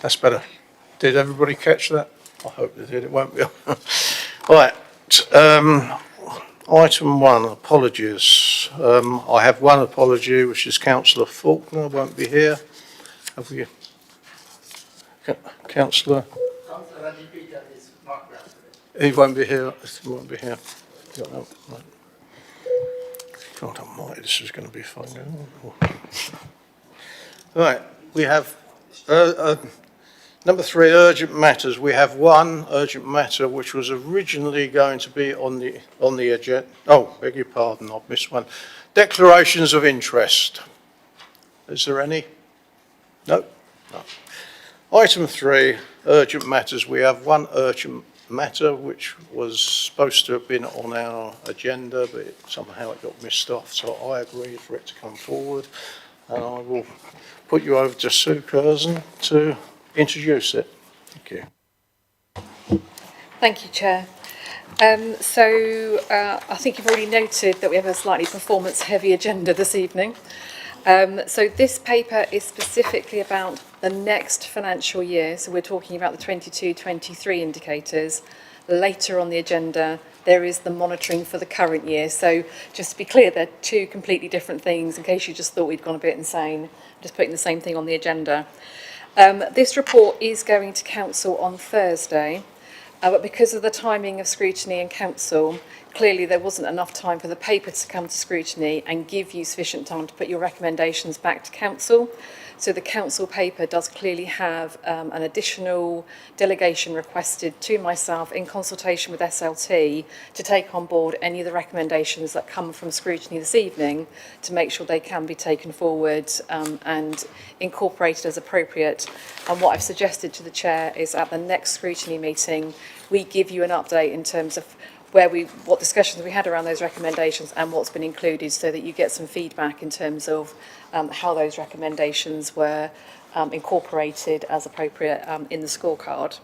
That's better. Did everybody catch that? I hope they did. It won't be. Right. Item 1, apologies. I have one apology, which is Councillor Faulkner won't be here. Have we? Councillor? Councillor Peter is not there today. He won't be here. He won't be here. Right. God almighty, this is going to be fun. Right, we have number 3, urgent matters. We have one urgent matter which was originally going to be on the agenda. Oh, beg your pardon, I've missed one. Declarations of interest. Is there any? No. Item 3, urgent matters. We have one urgent matter which was supposed to have been on our agenda, but somehow it got missed off, so I agreed for it to come forward, and I will put you over to Sue Curzon to introduce it. Thank you. Thank you, Chair. I think you've already noted that we have a slightly performance-heavy agenda this evening. So this paper is specifically about the next financial year. So we're talking about the 22-23 indicators. Later on the agenda, there is the monitoring for the current year. So just to be clear, they're two completely different things. In case you just thought we'd gone a bit insane, I'm just putting the same thing on the agenda. This report is going to Council on Thursday. But because of the timing of scrutiny in Council, clearly there wasn't enough time for the paper to come to scrutiny and give you sufficient time to put your recommendations back to Council. So the Council paper does clearly have an additional delegation requested to myself in consultation with SLT to take on board any of the recommendations that come from scrutiny this evening to make sure they can be taken forward and incorporated as appropriate. And what I've suggested to the Chair is at the next scrutiny meeting, we give you an update in terms of what discussions we had around those recommendations and what's been included, so that you get some feedback in terms of how those recommendations were incorporated as appropriate in the scorecard.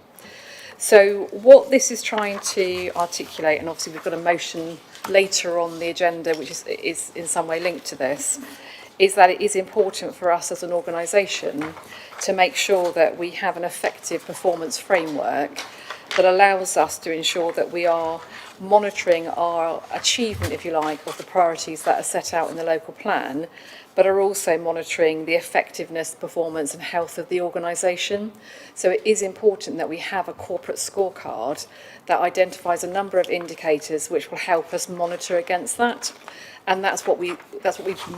So what this is trying to articulate, and obviously we've got a motion later on the agenda which is in some way linked to this, is that it is important for us as an organisation to make sure that we have an effective performance framework that allows us to ensure that we are monitoring our achievement, if you like, of the priorities that are set out in the local plan, but are also monitoring the effectiveness, performance and health of the organisation. So it is important that we have a corporate scorecard that identifies a number of indicators which will help us monitor against that. And that's what we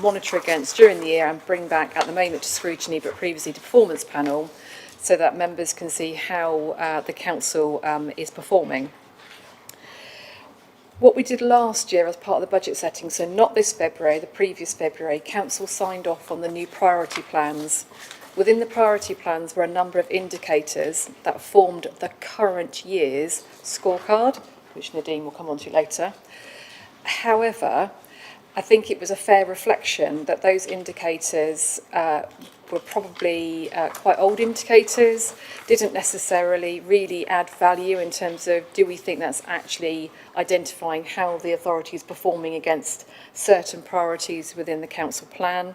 monitor against during the year and bring back at the moment to scrutiny, but previously to performance panel, so that members can see how the council is performing. What we did last year as part of the budget setting, so not this February, the previous February, council signed off on the new priority plans. Within the priority plans were a number of indicators that formed the current year's scorecard, which Nadine will come on to later. However, I think it was a fair reflection that those indicators were probably quite old indicators, didn't necessarily really add value in terms of, do we think that's actually identifying how the authority is performing against certain priorities within the council plan.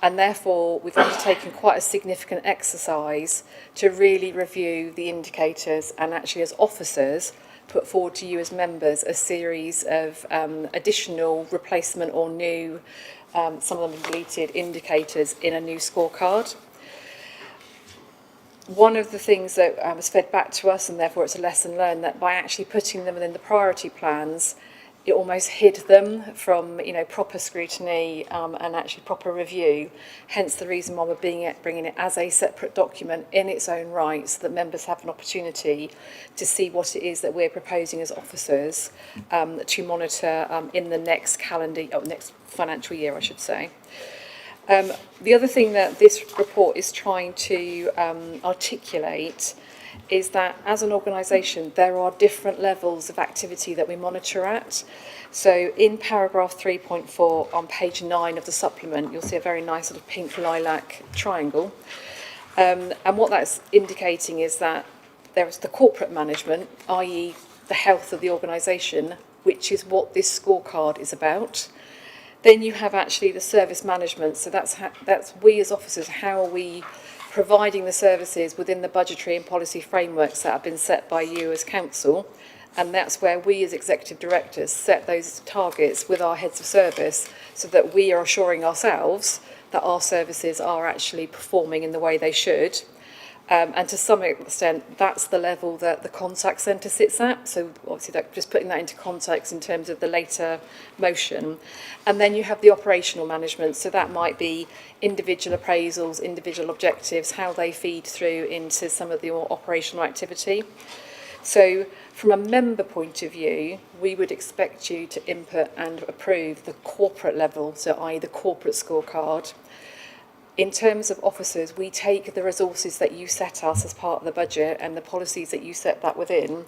And therefore we've undertaken quite a significant exercise to really review the indicators, and actually as officers put forward to you as members a series of additional replacement or new, some of them deleted, indicators in a new scorecard. One of the things that was fed back to us, and therefore it's a lesson learned, that by actually putting them within the priority plans, it almost hid them from proper scrutiny and actually proper review. Hence the reason why we're bringing it as a separate document in its own right, so that members have an opportunity to see what it is that we're proposing as officers to monitor in the next next financial year, I should say. The other thing that this report is trying to articulate is that as an organisation there are different levels of activity that we monitor at. So in paragraph 3.4 on page 9 of the supplement, you'll see a very nice sort of pink lilac triangle. And what that's indicating is that there is the corporate management, i.e. the health of the organisation, which is what this scorecard is about. Then you have actually the service management, so that's we as officers, how are we providing the services within the budgetary and policy frameworks that have been set by you as council. And that's where we as executive directors set those targets with our heads of service, so that we are assuring ourselves that our services are actually performing in the way they should. And to some extent, that's the level that the contact centre sits at. So obviously, just putting that into context in terms of the later motion. And then you have the operational management. So that might be individual appraisals, individual objectives, how they feed through into some of the more operational activity. So from a member point of view, we would expect you to input and approve the corporate level, so i.e. the corporate scorecard. In terms of officers, we take the resources that you set us as part of the budget and the policies that you set that within,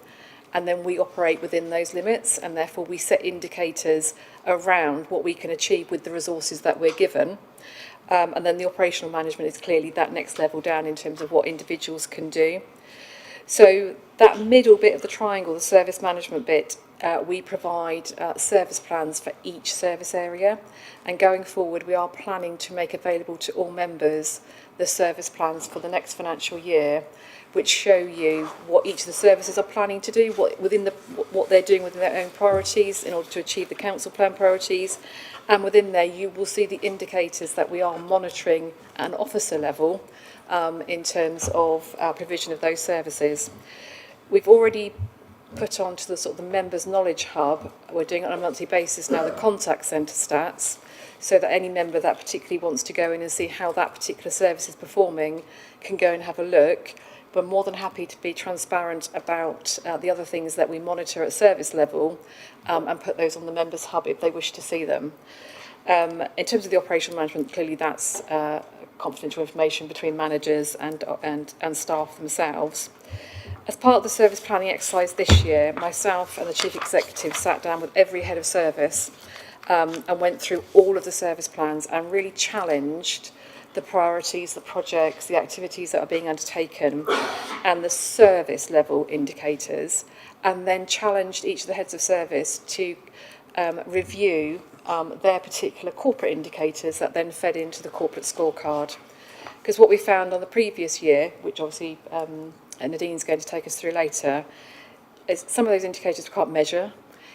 and then we operate within those limits, and therefore we set indicators around what we can achieve with the resources that we're given. And then the operational management is clearly that next level down in terms of what individuals can do. So that middle bit of the triangle, the service management bit, we provide service plans for each service area, and going forward we are planning to make available to all members the service plans for the next financial year, which show you what each of the services are planning to do, what they're doing within their own priorities in order to achieve the council plan priorities. And within there you will see the indicators that we are monitoring at an officer level in terms of provision of those services. We've already put onto the sort of the members' knowledge hub, we're doing it on a monthly basis now, the contact centre stats, so that any member that particularly wants to go in and see how that particular service is performing can go and have a look. But more than happy to be transparent about the other things that we monitor at service level and put those on the members' hub if they wish to see them. In terms of the operational management, clearly that's confidential information between managers and staff themselves. As part of the service planning exercise this year, myself and the Chief Executive sat down with every head of service and went through all of the service plans and really challenged the priorities, the projects, the activities that are being undertaken and the service level indicators, and then challenged each of the heads of service to review their particular corporate indicators that then fed into the corporate scorecard. Because what we found on the previous year, which obviously Nadine's going to take us through later, is some of those indicators we can't measure.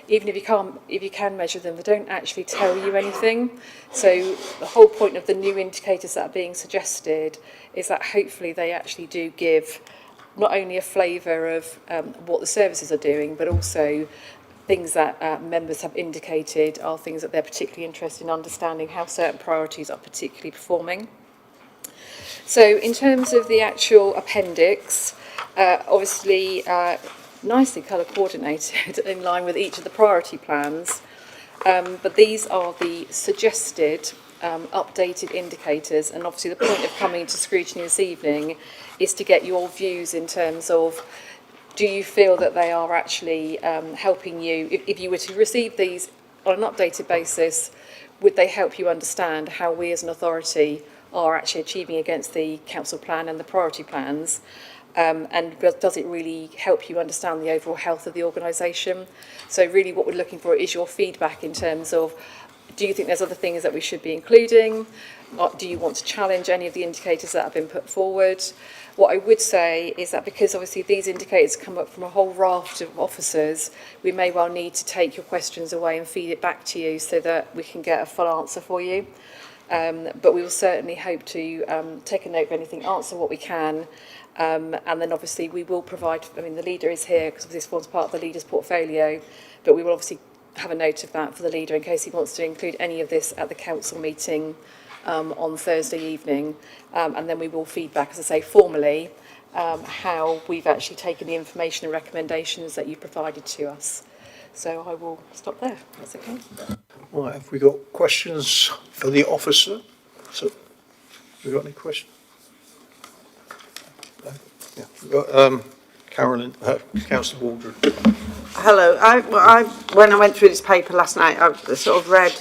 Even if you can measure them, they don't actually tell you anything. So the whole point of the new indicators that are being suggested is that hopefully they actually do give not only a flavour of what the services are doing, but also things that members have indicated are things that they're particularly interested in understanding how certain priorities are particularly performing. So in terms of the actual appendix, obviously nicely colour coordinated in line with each of the priority plans, but these are the suggested updated indicators, and obviously the point of coming to scrutiny this evening is to get your views in terms of, do you feel that they are actually helping you? If you were to receive these on an updated basis, would they help you understand how we as an authority are actually achieving against the council plan and the priority plans? And does it really help you understand the overall health of the organisation? So really what we're looking for is your feedback in terms of, do you think there's other things that we should be including? Or do you want to challenge any of the indicators that have been put forward? What I would say is that because obviously these indicators come up from a whole raft of officers, we may well need to take your questions away and feed it back to you so that we can get a full answer for you. But we will certainly hope to take a note of anything, answer what we can, and then obviously we will provide, I mean the leader is here because this forms part of the leader's portfolio, but we will obviously have a note of that for the leader in case he wants to include any of this at the council meeting on Thursday evening, and then we will feedback, as I say, formally how we've actually taken the information and recommendations that you provided to us. So I will stop there. That's okay. Right, have we got questions for the officer? So, have we got any questions? Yeah, we've got Carolyn, Councillor Waldron. Hello. When I went through this paper last night, I sort of read.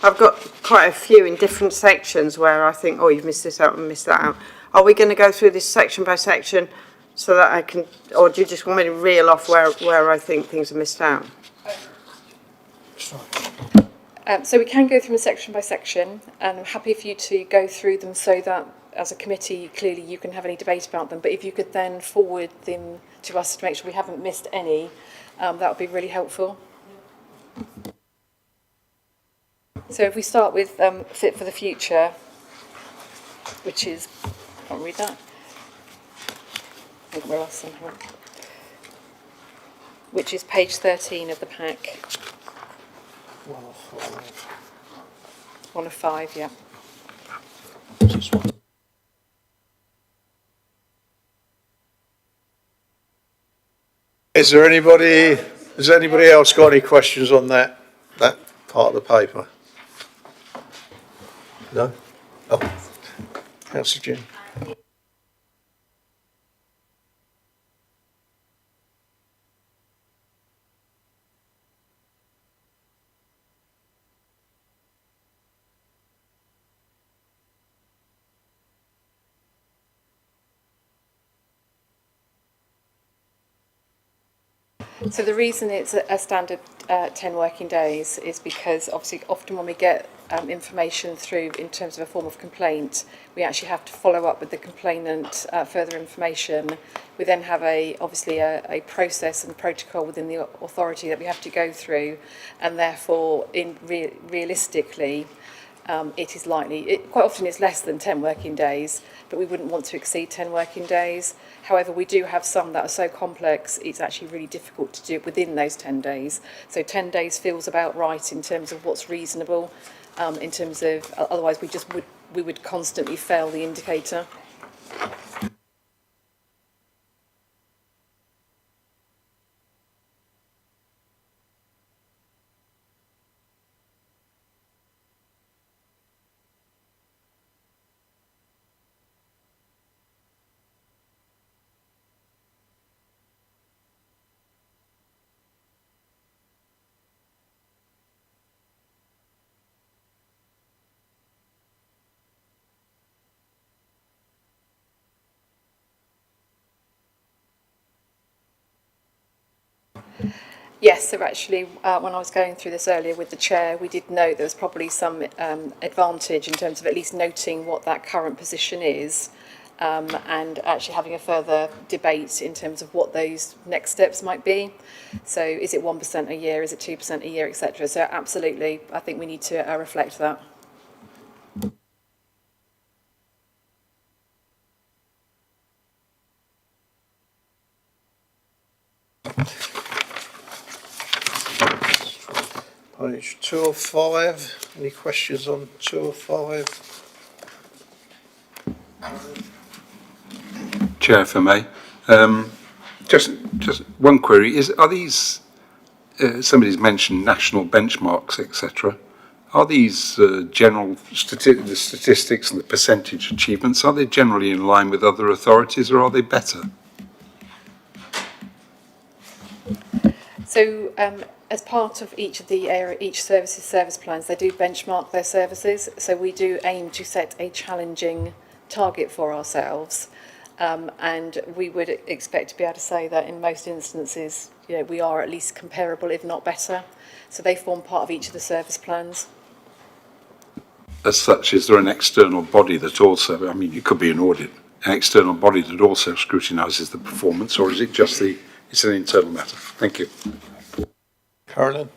I've got quite a few in different sections where I think, oh, you've missed this out and missed that out. Are we going to go through this section by section so that I can, or do you just want me to reel off where I think things are missed out? So we can go through them section by section, and I'm happy for you to go through them so that as a committee, clearly you can have any debate about them, but if you could then forward them to us to make sure we haven't missed any, that would be really helpful. So if we start with Fit for the Future, which is, I can't read that. Where else? Which is page 13 of the pack. 1 of 5. 1 of 5, yeah. This one. Has anybody else got any questions on that part of the paper? No? Oh, Councillor Jim. So the reason it's a standard 10 working days is because obviously often when we get information through in terms of a form of complaint, we actually have to follow up with the complainant further information. We then have obviously a process and protocol within the authority that we have to go through, and therefore realistically it is likely, quite often it's less than 10 working days, but we wouldn't want to exceed 10 working days. However, we do have some that are so complex, it's actually really difficult to do it within those 10 days. So 10 days feels about right in terms of what's reasonable, in terms of, otherwise we would constantly fail the indicator. Yes, so actually, when I was going through this earlier with the chair, we did note there was probably some advantage in terms of at least noting what that current position is, and actually having a further debate in terms of what those next steps might be. So is it 1% a year, is it 2% a year, etc. So absolutely, I think we need to reflect that. Page 2 of 5. Any questions on 2 of 5? Chair, if I may, just one query: are these? Somebody's mentioned national benchmarks, etc. Are these general the statistics and the percentage achievements? Are they generally in line with other authorities, or are they better? So as part of each service's service plans, they do benchmark their services. So we do aim to set a challenging target for ourselves, and we would expect to be able to say that in most instances, we are at least comparable, if not better. So they form part of each of the service plans. As such, is there an external body that also, I mean, it could be an audit, an external body that also scrutinises the performance, or is it just it's an internal matter? Thank you. Carolyn?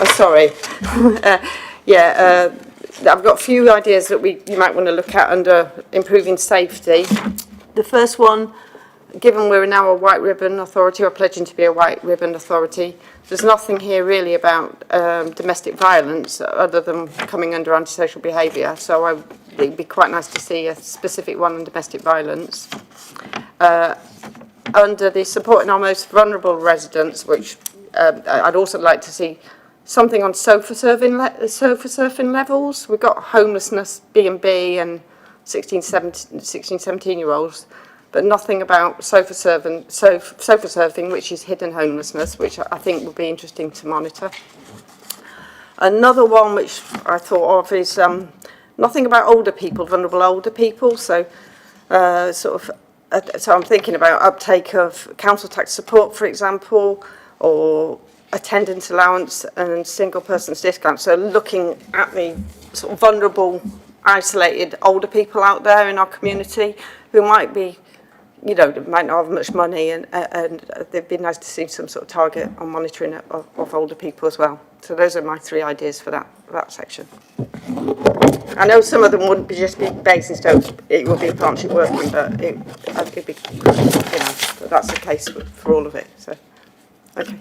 Sorry. I've got a few ideas that you might want to look at under improving safety. The first one, given we're now a white ribbon authority, or pledging to be a white ribbon authority, there's nothing here really about domestic violence other than coming under antisocial behaviour. So it'd be quite nice to see a specific one on domestic violence. Under the supporting our most vulnerable residents, which I'd also like to see something on sofa surfing levels. We've got homelessness, B&B, and 16, 17-year-olds, but nothing about sofa surfing, which is hidden homelessness, which I think would be interesting to monitor. Another one which I thought of is nothing about older people, vulnerable older people. So so I'm thinking about uptake of council tax support, for example, or attendance allowance and single person's discount. So looking at the sort of vulnerable, isolated older people out there in our community who might be, might not have much money, and it'd be nice to see some sort of target on monitoring of older people as well. So those are my 3 ideas for that section. I know some of them wouldn't just be Basingstoke, it would be partnership working, but it'd be, but that's the case for all of it. So, okay.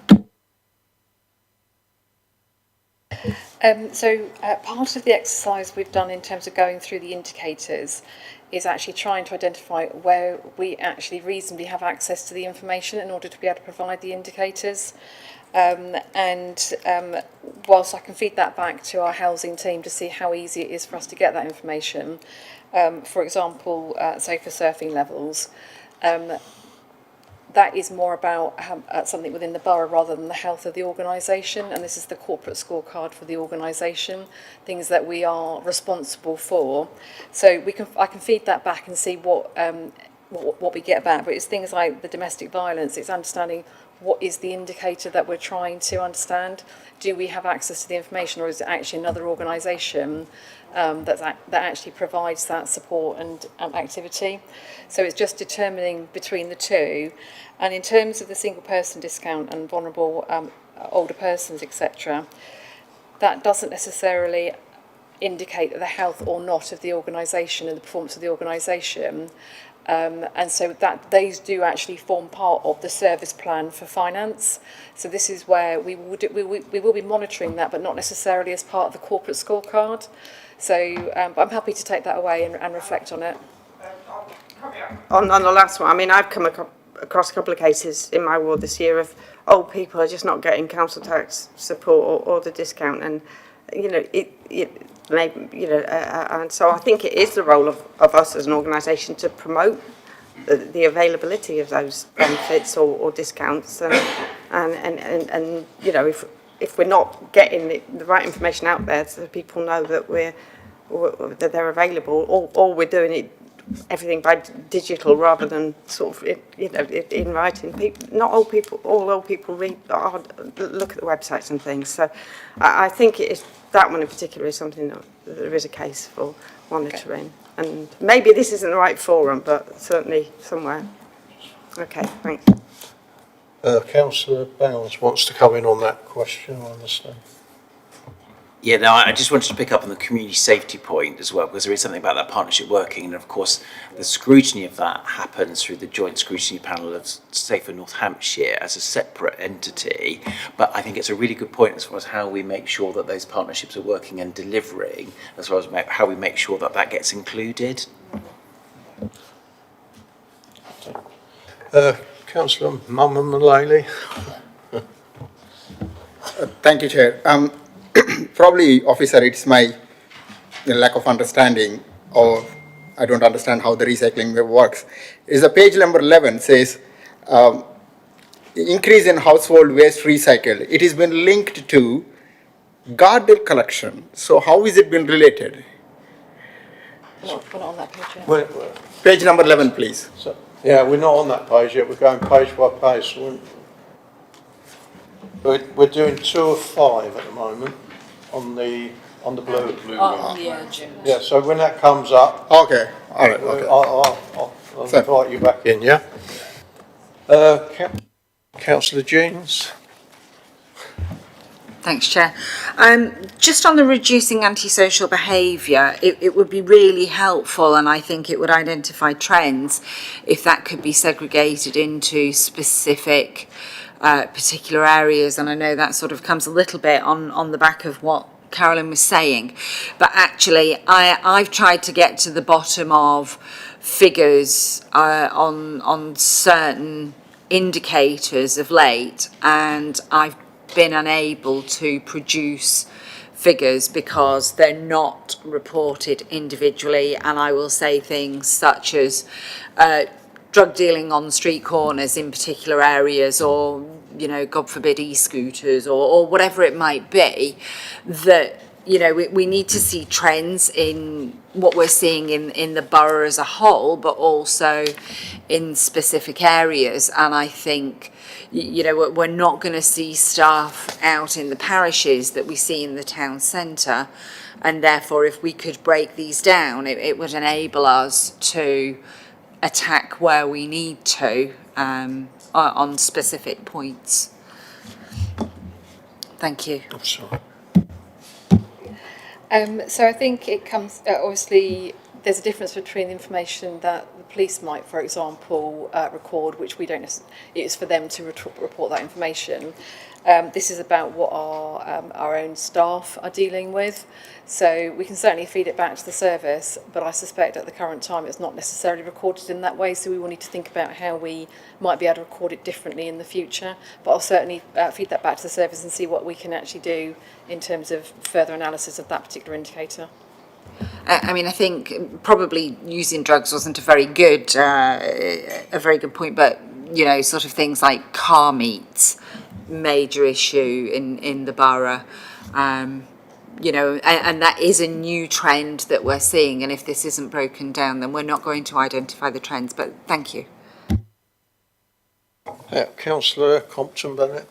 Part of the exercise we've done in terms of going through the indicators is actually trying to identify where we actually reasonably have access to the information in order to be able to provide the indicators. Whilst I can feed that back to our housing team to see how easy it is for us to get that information, for example, say for surfing levels, that is more about something within the borough rather than the health of the organisation, and this is the corporate scorecard for the organisation, things that we are responsible for. So I can feed that back and see what we get back, but it's things like the domestic violence, it's understanding what is the indicator that we're trying to understand. Do we have access to the information, or is it actually another organisation that actually provides that support and activity? So it's just determining between the two. And in terms of the single person discount and vulnerable older persons, etc., that doesn't necessarily indicate the health or not of the organisation and the performance of the organisation. And so that these do actually form part of the service plan for finance. So this is where we will be monitoring that, but not necessarily as part of the corporate scorecard. So but I'm happy to take that away and reflect on it. On the last one, I mean, I've come across a couple of cases in my ward this year of old people are just not getting council tax support or the discount, and and so I think it is the role of us as an organisation to promote the availability of those benefits or discounts, and if we're not getting the right information out there so that people know that that they're available, or we're doing it everything by digital rather than sort of in writing. Not all people, all old people look at the websites and things. So I think it is, that one in particular is something that there is a case for monitoring. Okay. And maybe this isn't the right forum, but certainly somewhere. Okay, thanks. Councillor Bowles wants to come in on that question, I understand. Yeah, no, I just wanted to pick up on the community safety point as well, because there is something about that partnership working, and of course the scrutiny of that happens through the joint scrutiny panel of Safer North Hampshire as a separate entity. But I think it's a really good point as far as how we make sure that those partnerships are working and delivering, as far as how we make sure that that gets included. Councillor Mullally. Thank you, Chair. Probably, officer, it's my lack of understanding, or I don't understand how the recycling works. Is the page number 11 says increase in household waste recycled. It has been linked to garden collection. So how is it been related? We're not on that page yet. Page number 11, please. So, yeah, we're not on that page yet. We're going page by page. So we're doing 2 of 5 at the moment on the blue. On the edge. Yeah. So when that comes up, Okay. All right. Okay. I'll invite you back in. Yeah. Councillor Jeans. Thanks, Chair. Just on the reducing antisocial behaviour, it would be really helpful, and I think it would identify trends if that could be segregated into specific particular areas. And I know that sort of comes a little bit on the back of what Carolyn was saying, but actually I've tried to get to the bottom of figures on certain indicators of late, and I've been unable to produce figures because they're not reported individually. And I will say things such as drug dealing on street corners in particular areas, or, you know, God forbid, e-scooters, or whatever it might be, that, you know, we need to see trends in what we're seeing in the borough as a whole, but also in specific areas. And I think, you know, we're not going to see staff out in the parishes that we see in the town centre. And therefore, if we could break these down, it would enable us to attack where we need to on specific points. Thank you. I'm sorry. So I think it comes, obviously, there's a difference between the information that the police might, for example, record, which we don't, it's for them to report that information. This is about what our own staff are dealing with. So we can certainly feed it back to the service, but I suspect at the current time it's not necessarily recorded in that way, so we will need to think about how we might be able to record it differently in the future. But I'll certainly feed that back to the service and see what we can actually do in terms of further analysis of that particular indicator. I mean, I think probably using drugs wasn't a very good point, but, you know, sort of things like car meets, major issue in the borough. You know, and that is a new trend that we're seeing, and if this isn't broken down, then we're not going to identify the trends. But thank you. Yeah, Councillor Compton-Bennett.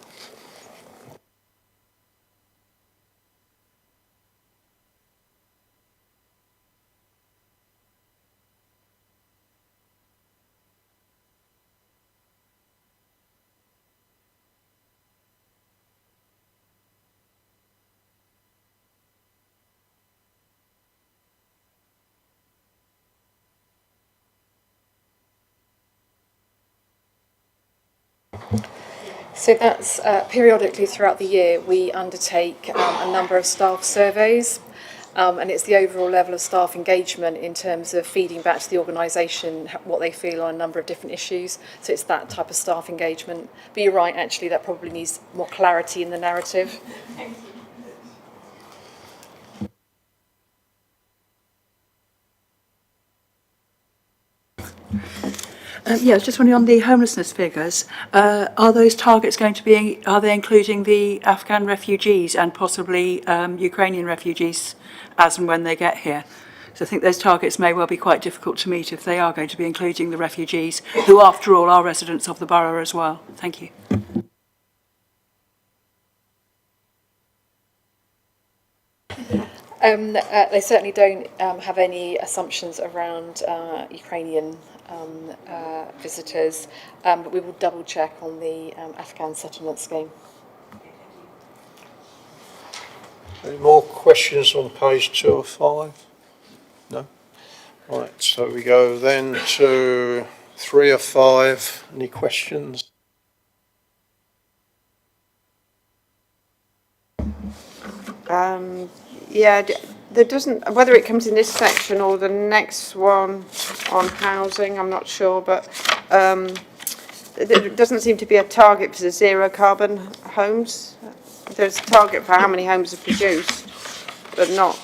So that's periodically throughout the year we undertake a number of staff surveys, and it's the overall level of staff engagement in terms of feeding back to the organisation what they feel on a number of different issues. So it's that type of staff engagement. But you're right, actually, that probably needs more clarity in the narrative. Yeah, I was just wondering on the homelessness figures, are those targets going to be, are they including the Afghan refugees and possibly Ukrainian refugees as and when they get here? So I think those targets may well be quite difficult to meet if they are going to be including the refugees, who after all are residents of the borough as well. Thank you. They certainly don't have any assumptions around Ukrainian visitors, but we will double check on the Afghan settlement scheme. Any more questions on page 2 of 5? No? Right, so we go then to 3 of 5. Any questions? Yeah, there doesn't, whether it comes in this section or the next one on housing, I'm not sure, but there doesn't seem to be a target for the zero carbon homes. There's a target for how many homes are produced, but not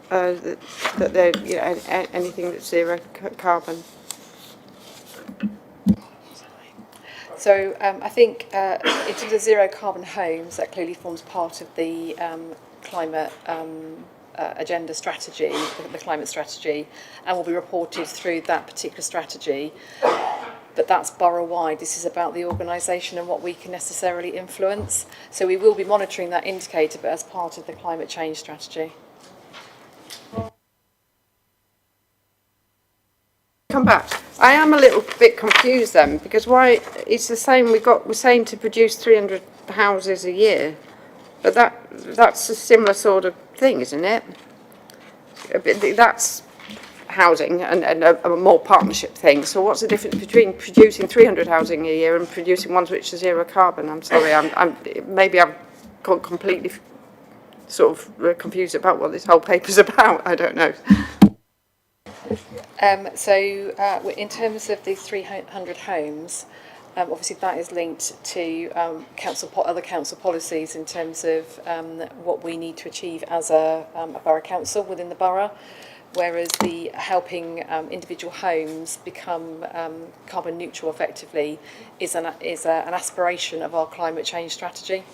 that they're, you know, anything that's zero carbon. So I think in terms of zero carbon homes, that clearly forms part of the climate agenda strategy, the climate strategy, and will be reported through that particular strategy. But that's borough-wide. This is about the organisation and what we can necessarily influence. So we will be monitoring that indicator, but as part of the climate change strategy. Come back. I am a little bit confused then, because why it's the same. We're saying to produce 300 houses a year, but that's a similar sort of thing, isn't it? That's housing and a more partnership thing. So what's the difference between producing 300 housing a year and producing ones which are zero carbon? I'm sorry, maybe I'm completely sort of confused about what this whole paper's about. I don't know. So in terms of the 300 homes, obviously that is linked to other council policies in terms of what we need to achieve as a borough council within the borough. whereas the helping individual homes become carbon neutral effectively is an aspiration of our climate change strategy.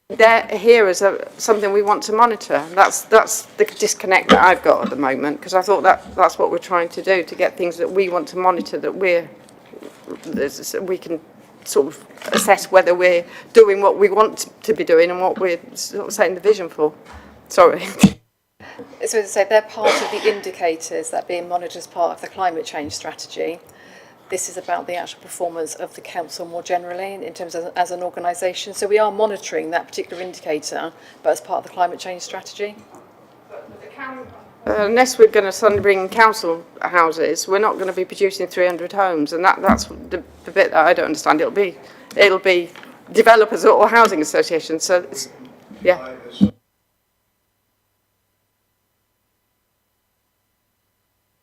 They're here as something we want to monitor. That's the disconnect that I've got at the moment, because I thought that's what we're trying to do, to get things that we want to monitor, that we can sort of assess whether we're doing what we want to be doing and what we're sort of setting the vision for. Sorry. So as I say, they're part of the indicators that are being monitored as part of the climate change strategy. This is about the actual performance of the council more generally in terms of as an organisation. So we are monitoring that particular indicator, but as part of the climate change strategy. Unless we're going to suddenly bring council houses, we're not going to be producing 300 homes, and that's the bit that I don't understand. It'll be developers or housing associations. So it's, yeah.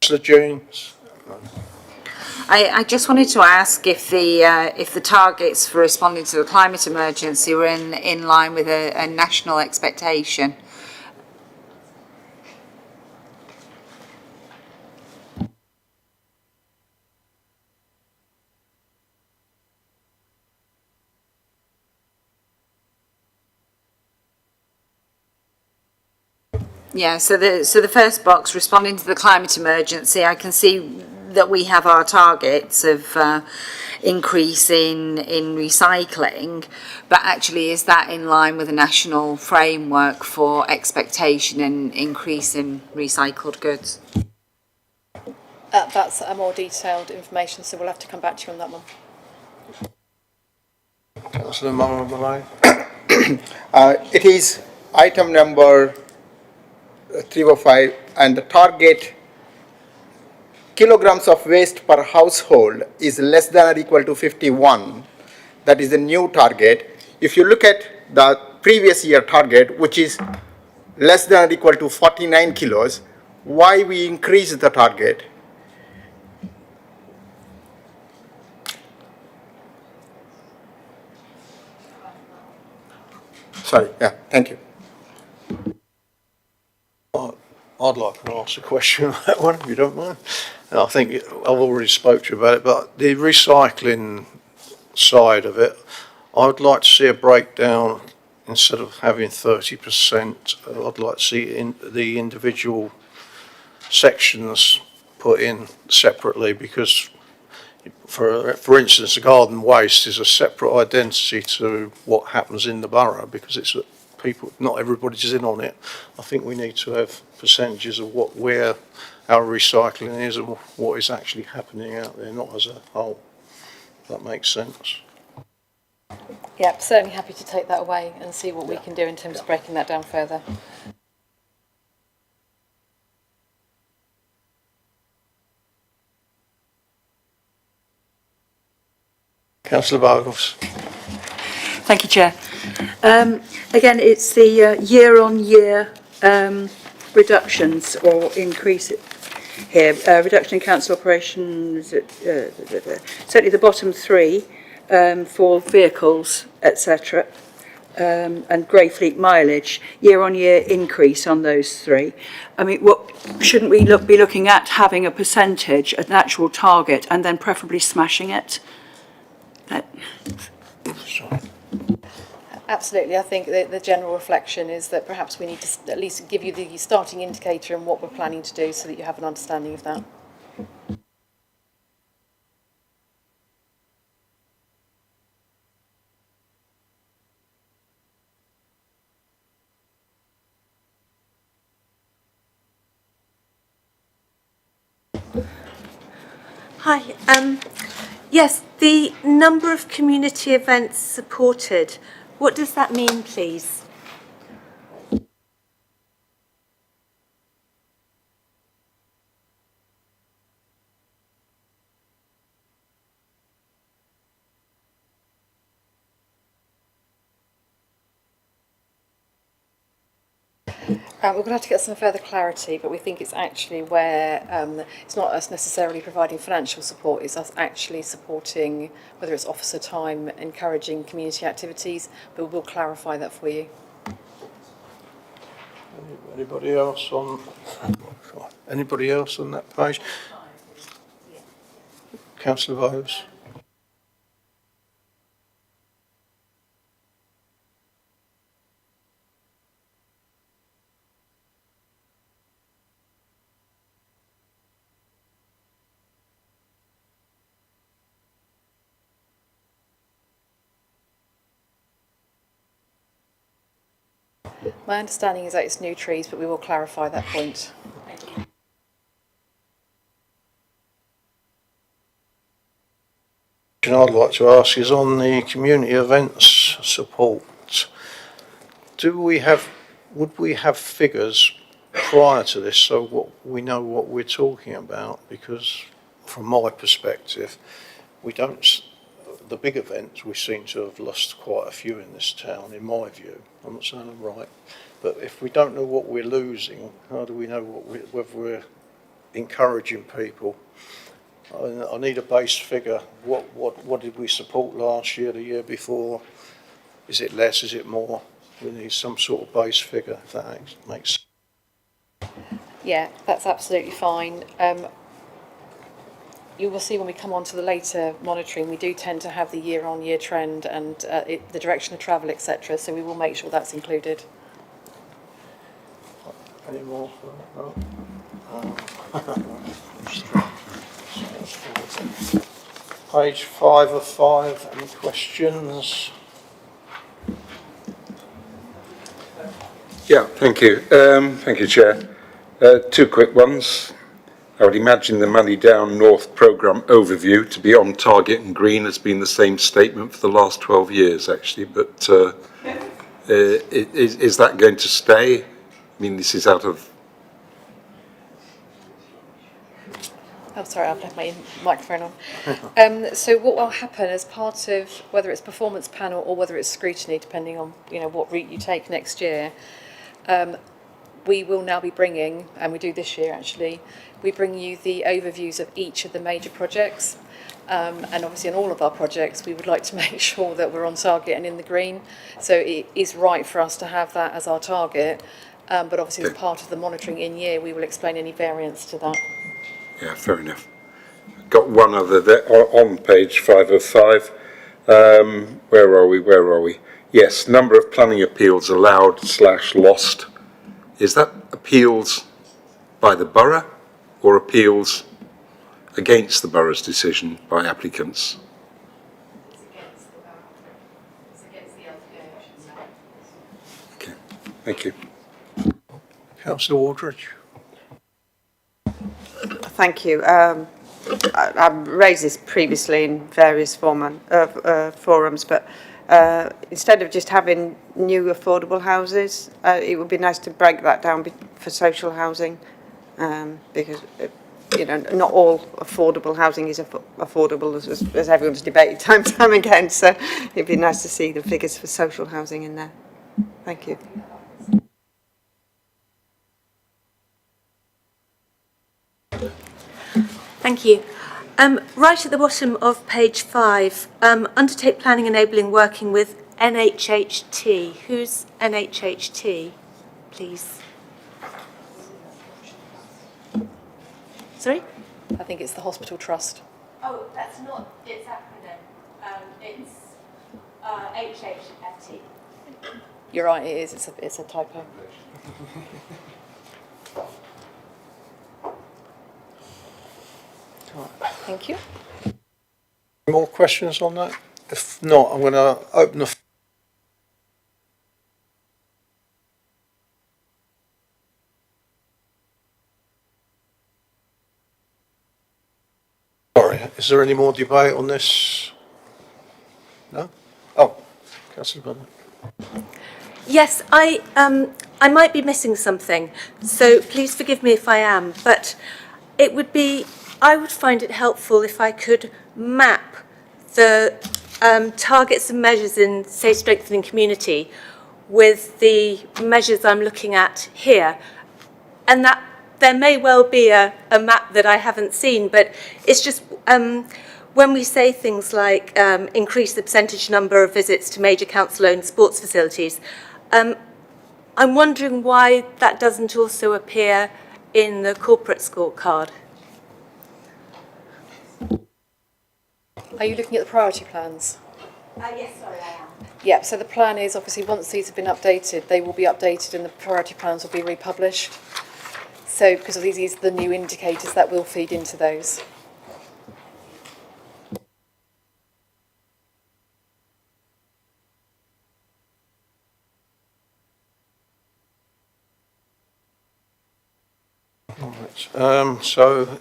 Councillor James. I just wanted to ask if the targets for responding to the climate emergency were in line with a national expectation. Yeah, so the first box, responding to the climate emergency, I can see that we have our targets of increase in recycling, but actually is that in line with a national framework for expectation and increase in recycled goods? That's a more detailed information, so we'll have to come back to you on that one. Councillor Malone. It is item number 305, and the target kilograms of waste per household is less than or equal to 51. That is the new target. If you look at the previous year target, which is less than or equal to 49 kilos, why we increase the target? Sorry, yeah, thank you. I'd like to ask a question on that one, if you don't mind. And I think I've already spoke to you about it, but the recycling side of it, I would like to see a breakdown. Instead of having 30%, I'd like to see the individual sections put in separately, because for instance, the garden waste is a separate identity to what happens in the borough, because it's people, not everybody's in on it. I think we need to have percentages of where our recycling is and what is actually happening out there, not as a whole. If that makes sense. Yeah, certainly happy to take that away and see what we can do in terms of breaking that down further. Councillor Bogles. Thank you, Chair. Again, it's the year-on-year reductions or increase here. Reduction in council operations, certainly the bottom three for vehicles, etc., and grey fleet mileage, year-on-year increase on those three. I mean, shouldn't we be looking at having a percentage, an actual target, and then preferably smashing it? Absolutely. I think the general reflection is that perhaps we need to at least give you the starting indicator and what we're planning to do so that you have an understanding of that. Hi. Yes, the number of community events supported. What does that mean, please? We're going to have to get some further clarity, but we think it's actually where it's not us necessarily providing financial support, it's us actually supporting, whether it's officer time, encouraging community activities, but we'll clarify that for you. Anybody else on? Anybody else on that page? Councillor Bowes. My understanding is that it's new trees, but we will clarify that point. I'd like to ask is on the community events support. Would we have figures prior to this so what we know what we're talking about? Because from my perspective, the big events, we seem to have lost quite a few in this town, in my view. I'm not saying I'm right, but if we don't know what we're losing, how do we know whether we're encouraging people? I need a base figure. What did we support last year, the year before? Is it less? Is it more? We need some sort of base figure, if that makes sense. Yeah, that's absolutely fine. You will see when we come on to the later monitoring, we do tend to have the year-on-year trend and the direction of travel, etc. So we will make sure that's included. Any more? No? Page 5 of 5, any questions? Yeah, thank you. Thank you, Chair. Two quick ones. I would imagine the Money Down North programme overview to be on target and green has been the same statement for the last 12 years, actually, but is that going to stay? I mean, this is out of... Oh, sorry, I've left my microphone on. So what will happen as part of, whether it's performance panel or whether it's scrutiny, depending on what route you take next year, we will now be bringing, and we do this year actually, we bring you the overviews of each of the major projects. And obviously in all of our projects, we would like to make sure that we're on target and in the green. So it is right for us to have that as our target. But obviously as part of the monitoring in year, we will explain any variance to that. Yeah, fair enough. Got one other there on page 5 of 5. Where are we? Yes, number of planning appeals allowed / lost. Is that appeals by the borough or appeals against the borough's decision by applicants? It's against the LPA, I should say. Okay, thank you. Councillor Aldridge. Thank you. I've raised this previously in various forums, but instead of just having new affordable houses, it would be nice to break that down for social housing, because not all affordable housing is affordable, as everyone's debated time and time again. So it'd be nice to see the figures for social housing in there. Thank you. Thank you. Right at the bottom of page 5, undertake planning enabling working with NHHT. Who's NHHT, please? Sorry? I think it's the hospital trust. Oh, that's not its acronym. It's HHFT. You're right, it is. It's a typo. Thank you. Any more questions on that? If not, I'm going to open the... Sorry, is there any more debate on this? No? Oh, Councillor Bennett. Yes, I might be missing something, so please forgive me if I am, but I would find it helpful if I could map the targets and measures in safe, strengthening community with the measures I'm looking at here, and that there may well be a map that I haven't seen, but it's just when we say things like increase the percentage number of visits to major council-owned sports facilities, I'm wondering why that doesn't also appear in the corporate scorecard. Are you looking at the priority plans? Yes, sorry, I am. Yeah, so the plan is obviously once these have been updated, they will be updated and the priority plans will be republished. So because of these are the new indicators that will feed into those. So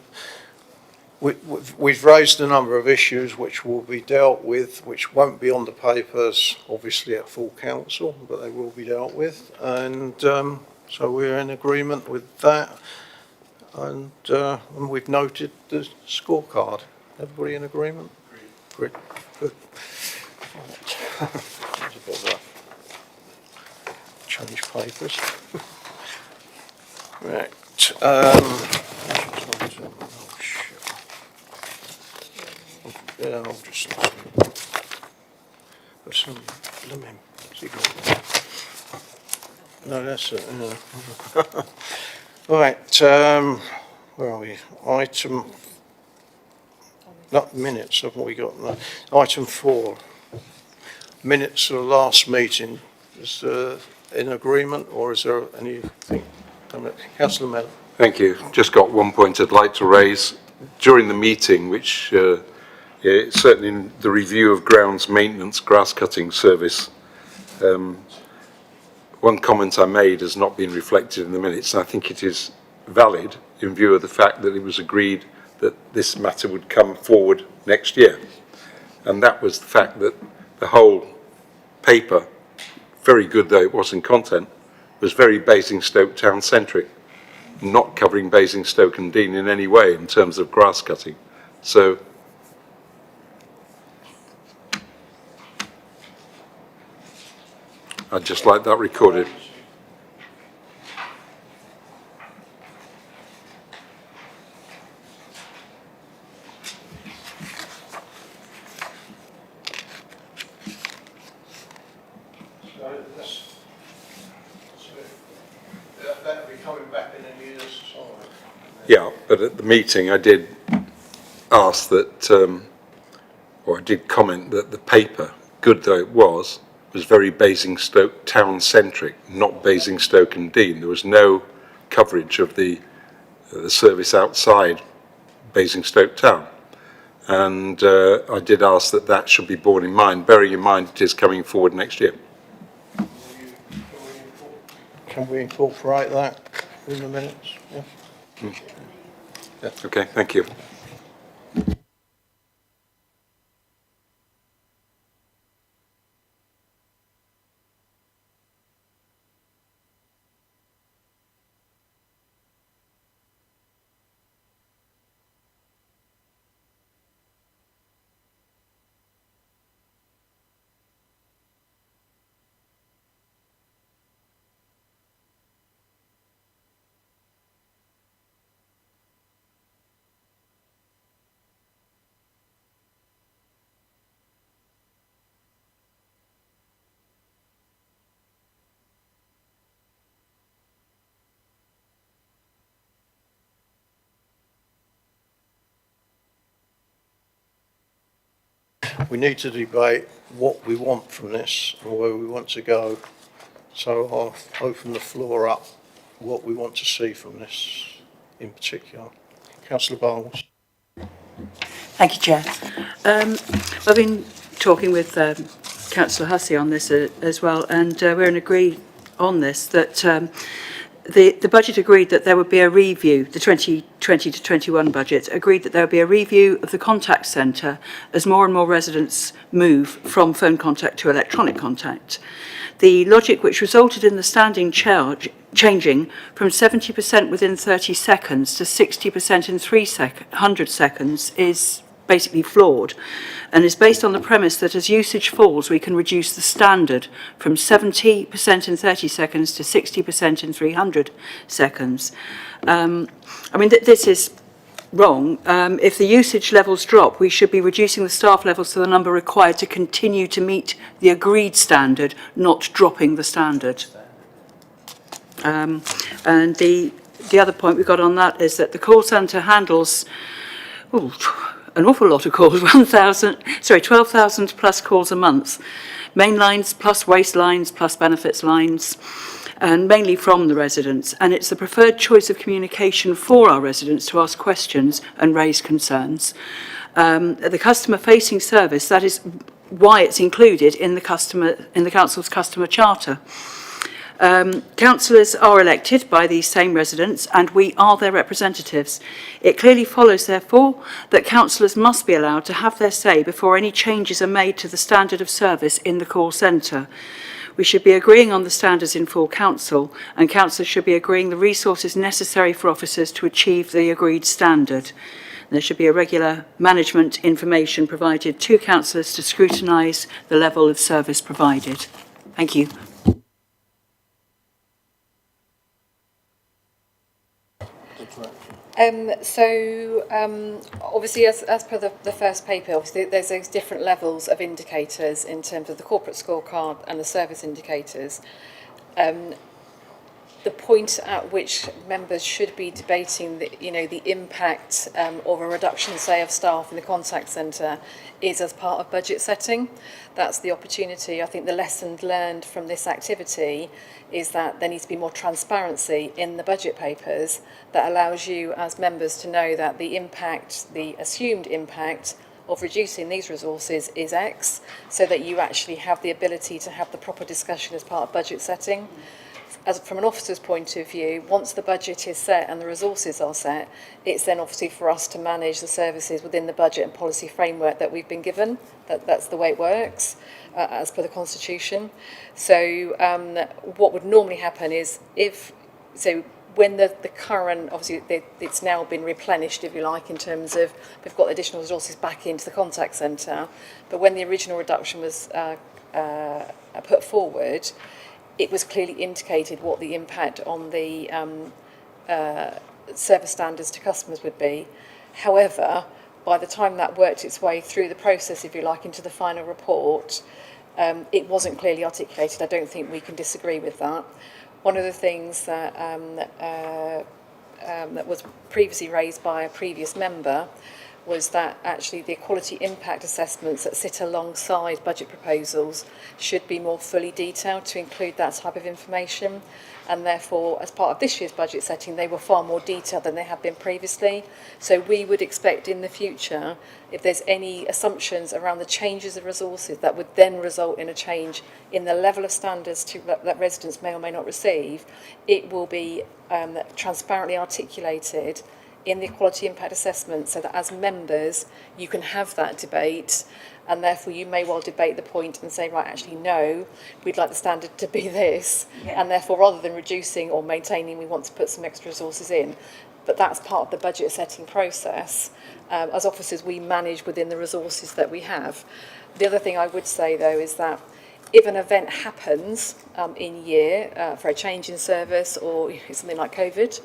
we've raised a number of issues which will be dealt with, which won't be on the papers, obviously at full council, but they will be dealt with. And so we're in agreement with that. And we've noted the scorecard. Everybody in agreement? Great. Good. Right. There's a bit of a change papers. Right. Oh, shit. Yeah, I'll just put some blooming. No, that's it. Yeah. Right. Where are we? Item. Not minutes. Haven't we got? No. Item 4. Minutes of the last meeting. Is in agreement, or is there anything? Councillor Mellon. Thank you. Just got one point I'd like to raise. During the meeting, which certainly in the review of grounds maintenance grass cutting service, one comment I made has not been reflected in the minutes, and I think it is valid in view of the fact that it was agreed that this matter would come forward next year. And that was the fact that the whole paper, very good though it was in content, was very Basingstoke town centric, not covering Basingstoke and Dean in any way in terms of grass cutting. So I'd just like that recorded. That'll be coming back in a year's time. Yeah, but at the meeting I did ask that, or I did comment that the paper, good though it was very Basingstoke town centric, not Basingstoke and Dean. There was no coverage of the service outside Basingstoke town. And I did ask that that should be borne in mind, bearing in mind it is coming forward next year. Can we incorporate that in the minutes? Yeah. Yeah. Okay, thank you. We need to debate what we want from this and where we want to go. So I'll open the floor up, what we want to see from this in particular. Councillor Bowles. Thank you, Chair. I've been talking with Councillor Hussey on this as well, and we're in agree on this that the budget agreed that there would be a review, the 2020 to 21 budget agreed that there would be a review of the contact centre as more and more residents move from phone contact to electronic contact. The logic which resulted in the standing charge changing from 70% within 30 seconds to 60% in 300 seconds is basically flawed and is based on the premise that as usage falls we can reduce the standard from 70% in 30 seconds to 60% in 300 seconds. This is wrong. If the usage levels drop, we should be reducing the staff levels to the number required to continue to meet the agreed standard, not dropping the standard. And the other point we got on that is that the call centre handles an awful lot of calls, 12,000 plus calls a month, main lines plus waste lines plus benefits lines, and mainly from the residents. And it's the preferred choice of communication for our residents to ask questions and raise concerns. The customer-facing service, that is why it's included in the council's customer charter. Councillors are elected by these same residents and we are their representatives. It clearly follows, therefore, that councillors must be allowed to have their say before any changes are made to the standard of service in the call centre. We should be agreeing on the standards in full council, and councillors should be agreeing the resources necessary for officers to achieve the agreed standard. There should be a regular management information provided to councillors to scrutinise the level of service provided. Thank you. Obviously, as per the first paper, obviously there's those different levels of indicators in terms of the corporate scorecard and the service indicators. The point at which members should be debating the impact of a reduction, say, of staff in the contact centre is as part of budget setting. That's the opportunity. I think the lesson learned from this activity is that there needs to be more transparency in the budget papers that allows you as members to know that the impact, the assumed impact of reducing these resources is X, so that you actually have the ability to have the proper discussion as part of budget setting. As from an officer's point of view, once the budget is set and the resources are set, it's then obviously for us to manage the services within the budget and policy framework that we've been given. That's the way it works, as per the Constitution. So what would normally happen is when the current, obviously it's now been replenished, if you like, in terms of we've got additional resources back into the contact centre, but when the original reduction was put forward, it was clearly indicated what the impact on the service standards to customers would be. However, by the time that worked its way through the process, if you like, into the final report, it wasn't clearly articulated. I don't think we can disagree with that. One of the things that was previously raised by a previous member was that actually the equality impact assessments that sit alongside budget proposals should be more fully detailed to include that type of information, and therefore as part of this year's budget setting they were far more detailed than they have been previously. So we would expect in the future, if there's any assumptions around the changes of resources that would then result in a change in the level of standards that residents may or may not receive, it will be transparently articulated in the equality impact assessment, so that as members you can have that debate, and therefore you may well debate the point and say, right, actually no, we'd like the standard to be this, and therefore rather than reducing or maintaining, we want to put some extra resources in. But that's part of the budget setting process. As officers, we manage within the resources that we have. The other thing I would say though is that if an event happens in year for a change in service or something like COVID,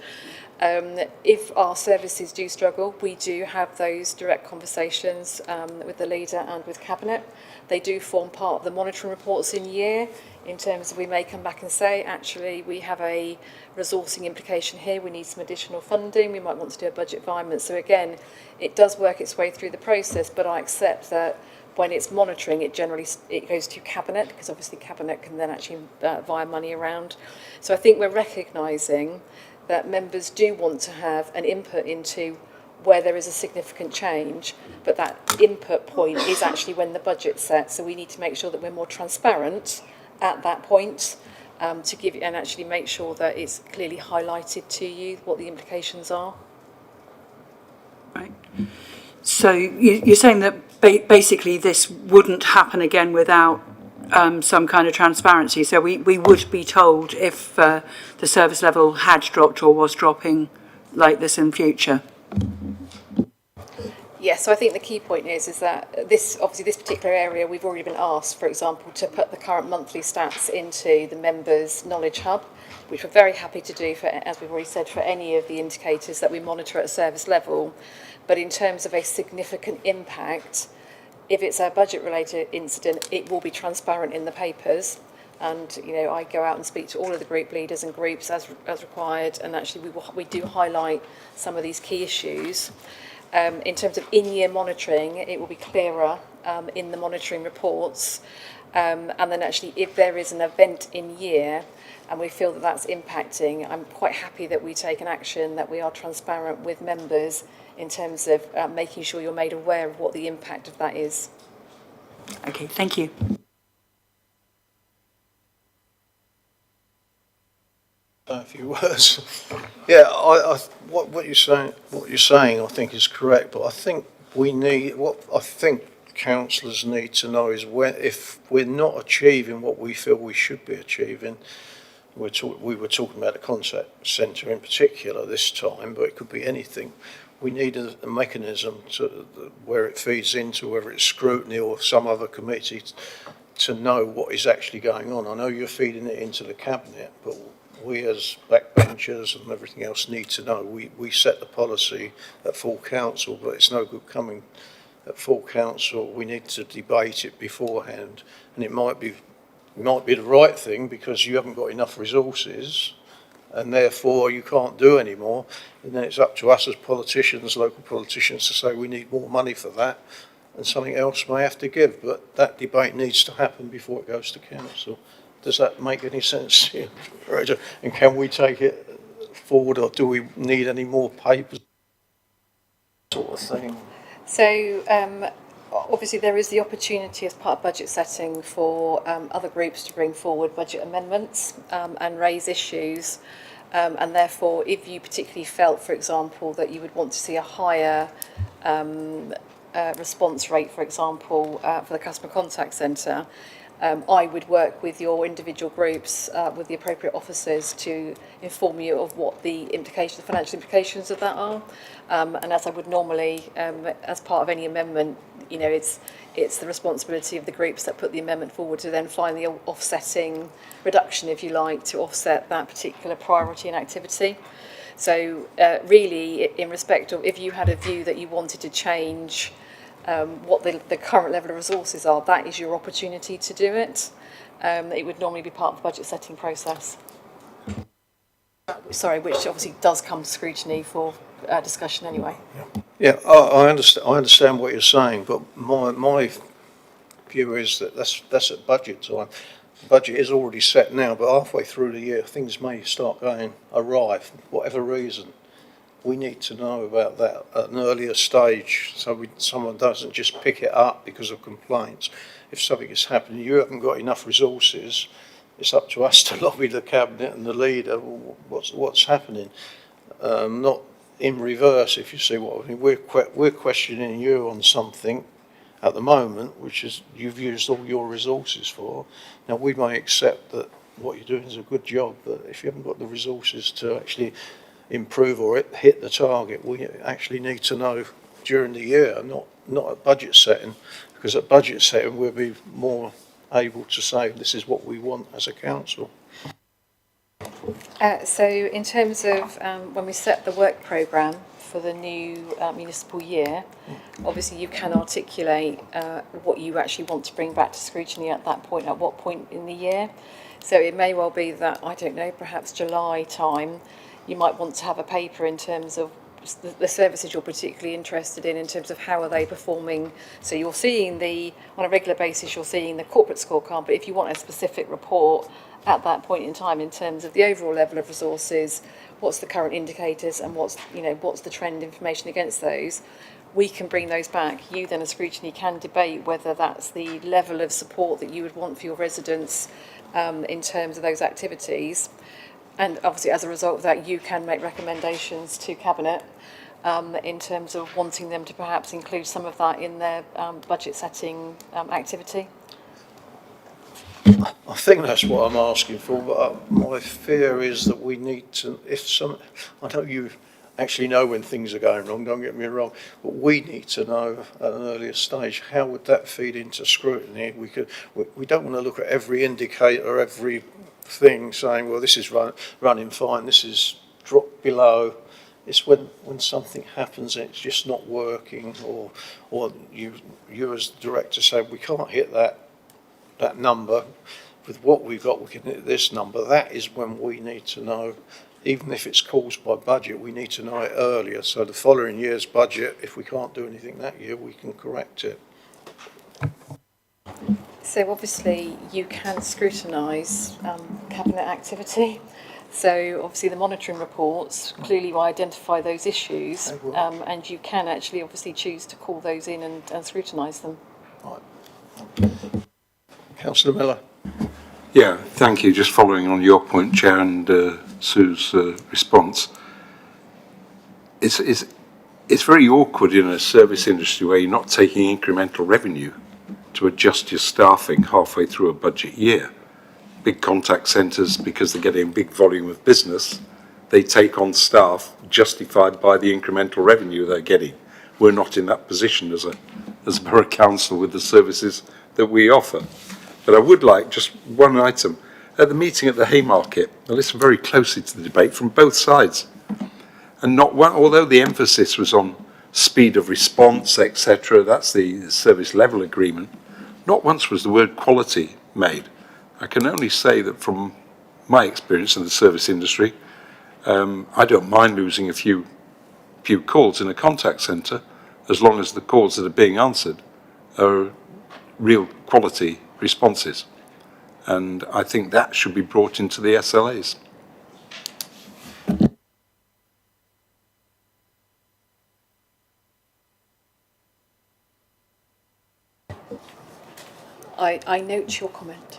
if our services do struggle, we do have those direct conversations with the leader and with Cabinet. They do form part of the monitoring reports in year, in terms of we may come back and say, actually, we have a resourcing implication here, we need some additional funding, we might want to do a budget environment. So again, it does work its way through the process, but I accept that when it's monitoring, it goes to Cabinet, because obviously Cabinet can then actually via money around. So I think we're recognising that members do want to have an input into where there is a significant change, but that input point is actually when the budget's set. So we need to make sure that we're more transparent at that point to give and actually make sure that it's clearly highlighted to you what the implications are. Right. So you're saying that basically this wouldn't happen again without some kind of transparency. So we would be told if the service level had dropped or was dropping like this in future. Yes, so I think the key point is that this particular area we've already been asked, for example, to put the current monthly stats into the members' knowledge hub, which we're very happy to do for, as we've already said, for any of the indicators that we monitor at a service level. But in terms of a significant impact, if it's a budget-related incident, it will be transparent in the papers, and I go out and speak to all of the group leaders and groups as required, and actually we do highlight some of these key issues. In terms of in-year monitoring, it will be clearer in the monitoring reports, and then actually if there is an event in year and we feel that that's impacting, I'm quite happy that we take an action, that we are transparent with members in terms of making sure you're made aware of what the impact of that is. Okay, thank you. A few words. Yeah, what you're saying, I think is correct. But I think what I think councillors need to know is if we're not achieving what we feel we should be achieving. We were talking about the contact centre in particular this time, but it could be anything. We need a mechanism where it feeds into, whether it's scrutiny or some other committee, to know what is actually going on. I know you're feeding it into the cabinet, but we as backbenchers and everything else need to know. We set the policy at full council, but it's no good coming at full council. We need to debate it beforehand, and it might be the right thing because you haven't got enough resources and therefore you can't do any more, and then it's up to us as politicians, local politicians, to say we need more money for that, and something else may have to give. But that debate needs to happen before it goes to council. Does that make any sense to you, Roger? And can we take it forward, or do we need any more papers, sort of thing? So obviously there is the opportunity as part of budget setting for other groups to bring forward budget amendments and raise issues, and therefore if you particularly felt, for example, that you would want to see a higher response rate, for example, for the customer contact centre, I would work with your individual groups, with the appropriate officers, to inform you of what the financial implications of that are. And as I would normally, as part of any amendment, it's the responsibility of the groups that put the amendment forward to then find the offsetting reduction, if you like, to offset that particular priority and activity. So really, in respect of if you had a view that you wanted to change what the current level of resources are, that is your opportunity to do it. It would normally be part of the budget setting process. Sorry, which obviously does come to scrutiny for discussion anyway. Yeah, I understand what you're saying, but my view is that that's at budget time. The budget is already set now, but halfway through the year things may start going awry for whatever reason. We need to know about that at an earlier stage, so someone doesn't just pick it up because of complaints. If something is happening, you haven't got enough resources, it's up to us to lobby the cabinet and the leader what's happening. Not in reverse, if you see what I mean. We're questioning you on something at the moment, which is you've used all your resources for. Now we may accept that what you're doing is a good job, but if you haven't got the resources to actually improve or hit the target, we actually need to know during the year, not at budget setting, because at budget setting we'll be more able to say this is what we want as a council. So in terms of when we set the work programme for the new municipal year, obviously you can articulate what you actually want to bring back to scrutiny at that point, at what point in the year. So it may well be that, I don't know, perhaps July time, you might want to have a paper in terms of the services you're particularly interested in terms of how are they performing. So you're seeing on a regular basis, you're seeing the corporate scorecard, but if you want a specific report at that point in time in terms of the overall level of resources, what's the current indicators and what's the trend information against those, we can bring those back. You then as scrutiny can debate whether that's the level of support that you would want for your residents in terms of those activities. And obviously, as a result of that, you can make recommendations to Cabinet in terms of wanting them to perhaps include some of that in their budget setting activity. I think that's what I'm asking for, but my fear is that we need to, I know you actually know when things are going wrong, don't get me wrong, but we need to know at an earlier stage, how would that feed into scrutiny? We don't want to look at every indicator, every thing saying, well, this is running fine, this is dropped below. It's when something happens and it's just not working, or you as director say we can't hit that number, with what we've got, we can hit this number. That is when we need to know, even if it's caused by budget, we need to know it earlier. So the following year's budget, if we can't do anything that year, we can correct it. So obviously you can scrutinise cabinet activity. So obviously the monitoring reports clearly will identify those issues, and you can actually obviously choose to call those in and scrutinise them. Right. Councillor Miller. Yeah, thank you. Just following on your point, Chair, and Sue's response. It's very awkward in a service industry where you're not taking incremental revenue to adjust your staffing halfway through a budget year. Big contact centres, because they're getting a big volume of business, they take on staff justified by the incremental revenue they're getting. We're not in that position as a borough council with the services that we offer. But I would like just one item. At the meeting at the Haymarket, I listened very closely to the debate from both sides. And not one, although the emphasis was on speed of response, etc., that's the service level agreement, not once was the word quality made. I can only say that from my experience in the service industry, I don't mind losing a few calls in a contact centre as long as the calls that are being answered are real quality responses. And I think that should be brought into the SLAs. I note your comment.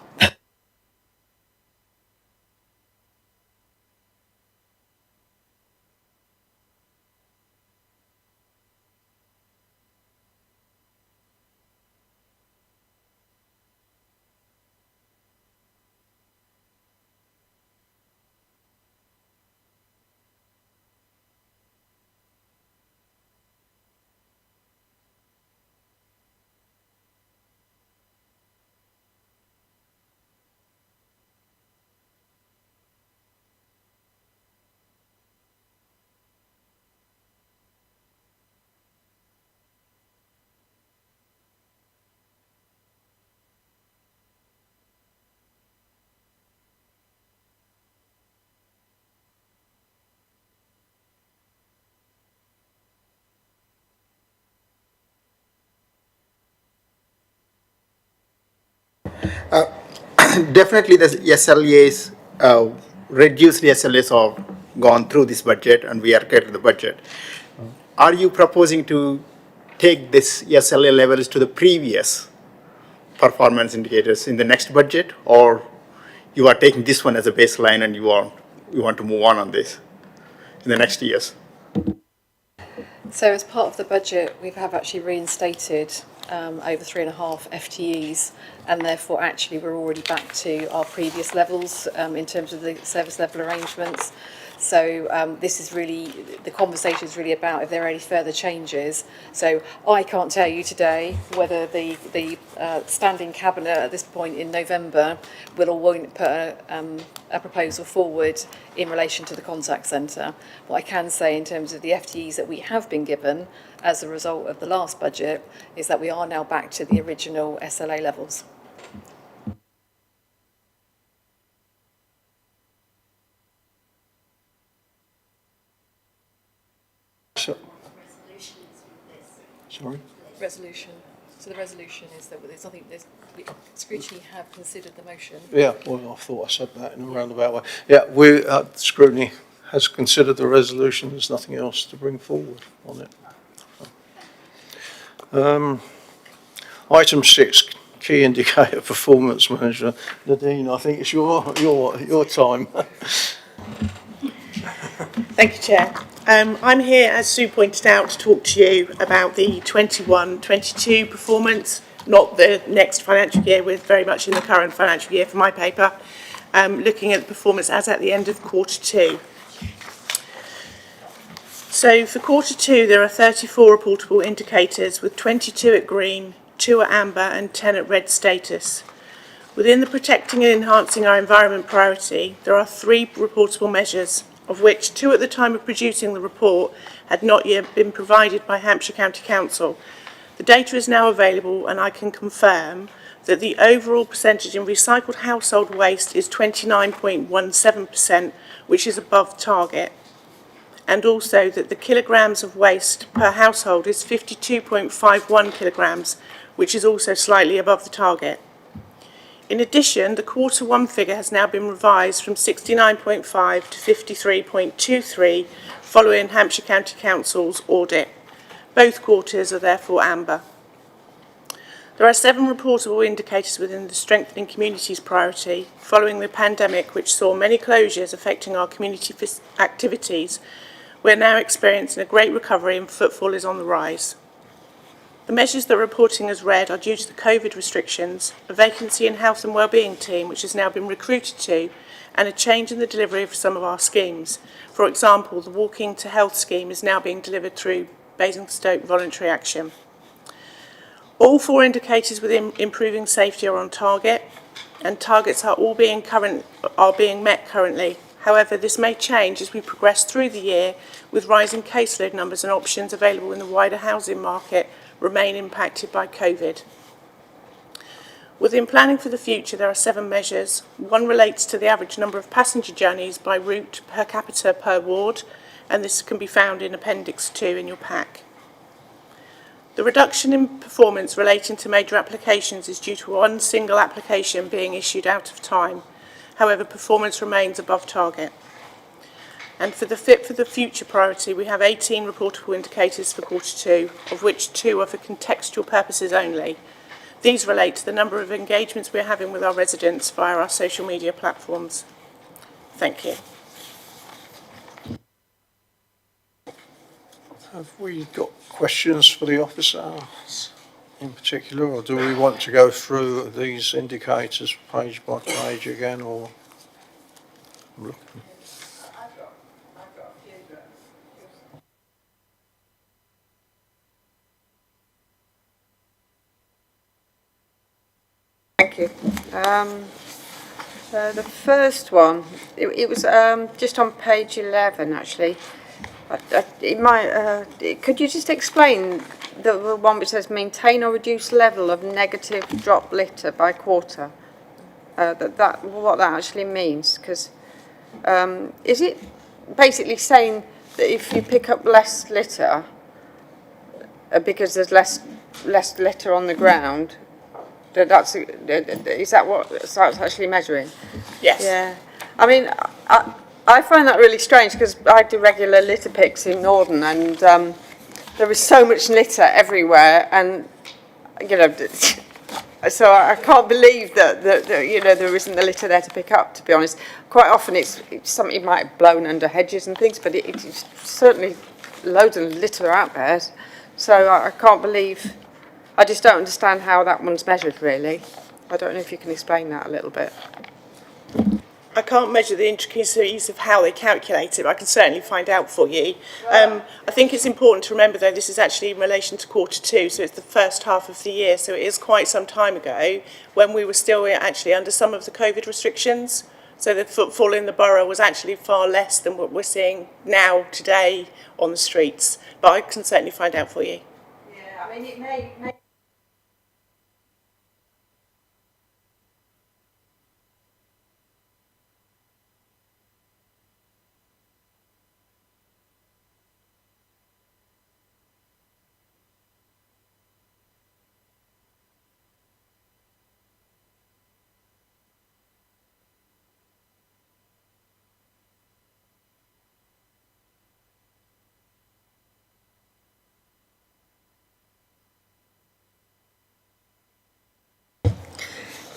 Definitely the SLAs, reduced the SLAs are gone through this budget and we are getting the budget. Are you proposing to take this SLA levels to the previous performance indicators in the next budget, or you are taking this one as a baseline and you want to move on this in the next years? So as part of the budget, we have actually reinstated over 3.5 FTEs, and therefore actually we're already back to our previous levels in terms of the service level arrangements. So this is really, the conversation is really about if there are any further changes. So I can't tell you today whether the standing cabinet at this point in November will or won't put a proposal forward in relation to the contact centre. What I can say in terms of the FTEs that we have been given as a result of the last budget is that we are now back to the original SLA levels. Sorry? Resolution. So the resolution is that there's nothing, Scrutiny have considered the motion. Yeah, well, I thought I said that in a roundabout way. Yeah, Scrutiny has considered the resolution. There's nothing else to bring forward on it. Item 6, key indicator performance management. Nadine, I think it's your time. Thank you, Chair. I'm here, as Sue pointed out, to talk to you about the 21-22 performance, not the next financial year. We're very much in the current financial year for my paper, looking at the performance as at the end of Q2. So for Q2, there are 34 reportable indicators, with 22 at green, 2 at amber and 10 at red status. Within the protecting and enhancing our environment priority, there are 3 reportable measures, of which 2 at the time of producing the report had not yet been provided by Hampshire County Council. The data is now available and I can confirm that the overall percentage in recycled household waste is 29.17%, which is above target, and also that the kilograms of waste per household is 52.51 kilograms, which is also slightly above the target. In addition, the Q1 figure has now been revised from 69.5 to 53.23 following Hampshire County Council's audit. Both quarters are therefore amber. There are 7 reportable indicators within the Strengthening Communities priority following the pandemic, which saw many closures affecting our community activities. We're now experiencing a great recovery and footfall is on the rise. The measures that are reporting as red are due to the COVID restrictions, a vacancy in health and wellbeing team which has now been recruited to, and a change in the delivery of some of our schemes. For example, the Walking to Health scheme is now being delivered through Basingstoke Voluntary Action. All 4 indicators within improving safety are on target, and targets are being met currently. However, this may change as we progress through the year, with rising caseload numbers and options available in the wider housing market remain impacted by COVID. Within planning for the future, there are 7 measures. 1 relates to the average number of passenger journeys by route per capita per ward, and this can be found in Appendix 2 in your pack. The reduction in performance relating to major applications is due to 1 single application being issued out of time. However, performance remains above target. And for the Fit for the Future priority, we have 18 reportable indicators for Q2, of which 2 are for contextual purposes only. These relate to the number of engagements we're having with our residents via our social media platforms. Thank you. Have we got questions for the officer in particular, or do we want to go through these indicators page by page again, or? Thank you. The first one, it was just on page 11 actually. Could you just explain the one which says maintain or reduce level of negative drop litter by quarter? What that actually means? Because is it basically saying that if you pick up less litter because there's less litter on the ground, is that what it's actually measuring? Yes. Yeah. I mean, I find that really strange because I do regular litter picks in Norden, and there is so much litter everywhere, and you know, so I can't believe that you know there isn't the litter there to pick up. To be honest, quite often it's something you might have blown under hedges and things, but it's certainly loads of litter out there. So I can't believe. I just don't understand how that one's measured, really. I don't know if you can explain that a little bit. I can't measure the intricacies of how they calculate it, but I can certainly find out for you. I think it's important to remember, though, this is actually in relation to Q2, so it's the first half of the year, so it is quite some time ago when we were still actually under some of the COVID restrictions. So the footfall in the borough was actually far less than what we're seeing now, today, on the streets. But I can certainly find out for you. Yeah, I mean, it may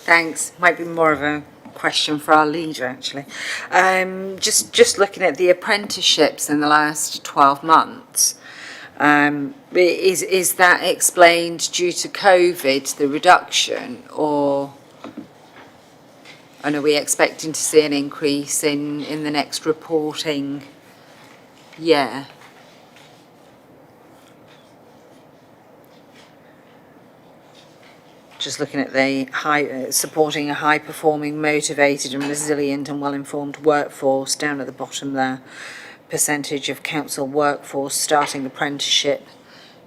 Thanks. Might be more of a question for our leader, actually. Just looking at the apprenticeships in the last 12 months, is that explained due to COVID, the reduction, or are we expecting to see an increase in the next reporting year? Just looking at the supporting a high-performing, motivated and resilient and well-informed workforce down at the bottom there. Percentage of council workforce starting apprenticeship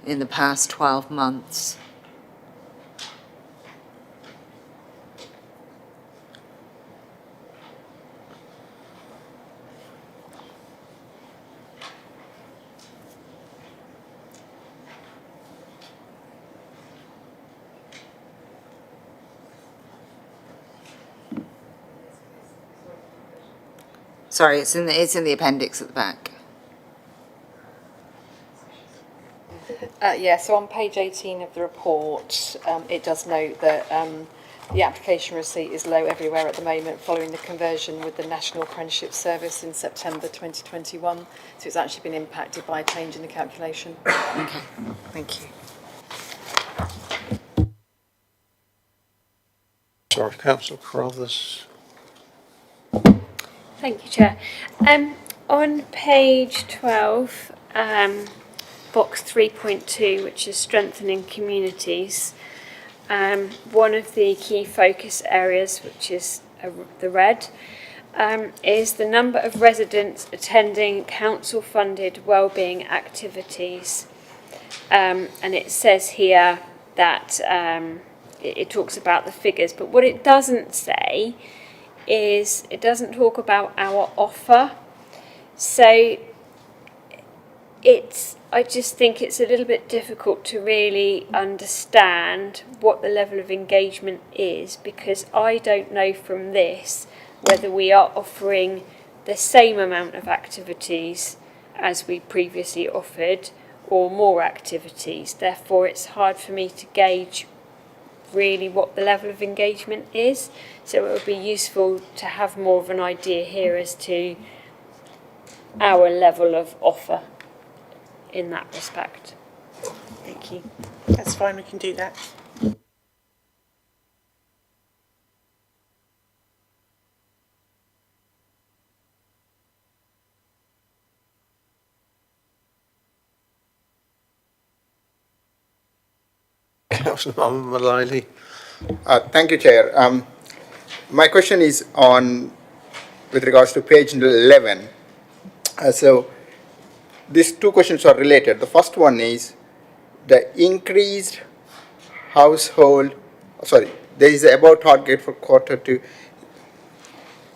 in the past 12 months. Sorry, it's in the appendix at the back. Yeah, so on page 18 of the report, it does note that the application receipt is low everywhere at the moment following the conversion with the National Apprenticeship Service in September 2021. So it's actually been impacted by a change in the calculation. Okay, thank you. Sorry, Councillor Carruthers. Thank you, Chair. On page 12, box 3.2, which is strengthening communities, one of the key focus areas, which is the red, is the number of residents attending council-funded wellbeing activities. And it says here that it talks about the figures, but what it doesn't say is it doesn't talk about our offer. So I just think it's a little bit difficult to really understand what the level of engagement is, because I don't know from this whether we are offering the same amount of activities as we previously offered or more activities. Therefore, it's hard for me to gauge really what the level of engagement is. So it would be useful to have more of an idea here as to our level of offer in that respect. Thank you. That's fine, we can do that. Councillor Mullally. Thank you, Chair. My question is with regards to page 11. So these two questions are related. The first one is the increased household, there is a above target for Q2.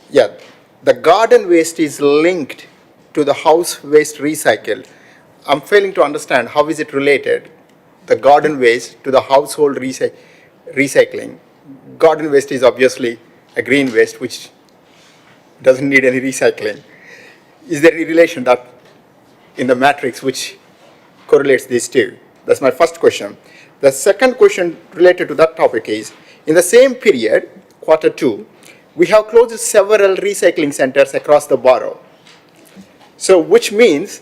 Yeah, the garden waste is linked to the house waste recycled. I'm failing to understand how is it related, the garden waste to the household recycling. Garden waste is obviously a green waste which doesn't need any recycling. Is there any relation that in the matrix which correlates these two? That's my first question. The second question related to that topic is, in the same period, Q2, we have closed several recycling centers across the borough. So which means,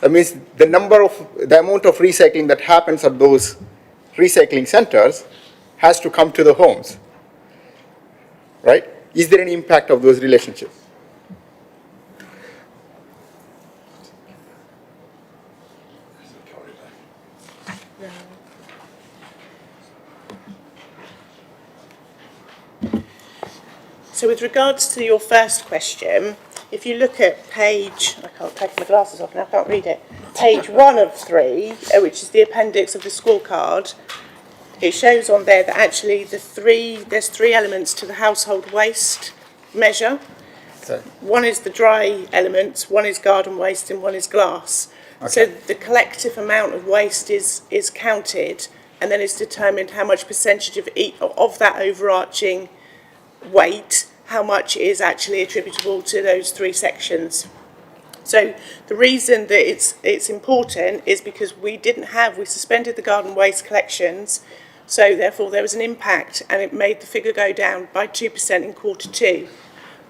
that means the amount of recycling that happens at those recycling centers has to come to the homes, right? Is there any impact of those relationships? So with regards to your first question, if you look at page, I can't take my glasses off now, I can't read it, page 1 of 3, which is the appendix of the scorecard, it shows on there that actually there's three elements to the household waste measure. Okay. One is the dry elements, one is garden waste, and one is glass. Okay. So the collective amount of waste is counted, and then it's determined how much percentage of that overarching weight, how much is actually attributable to those three sections. So the reason that it's important is because we suspended the garden waste collections, so therefore there was an impact, and it made the figure go down by 2% in Q2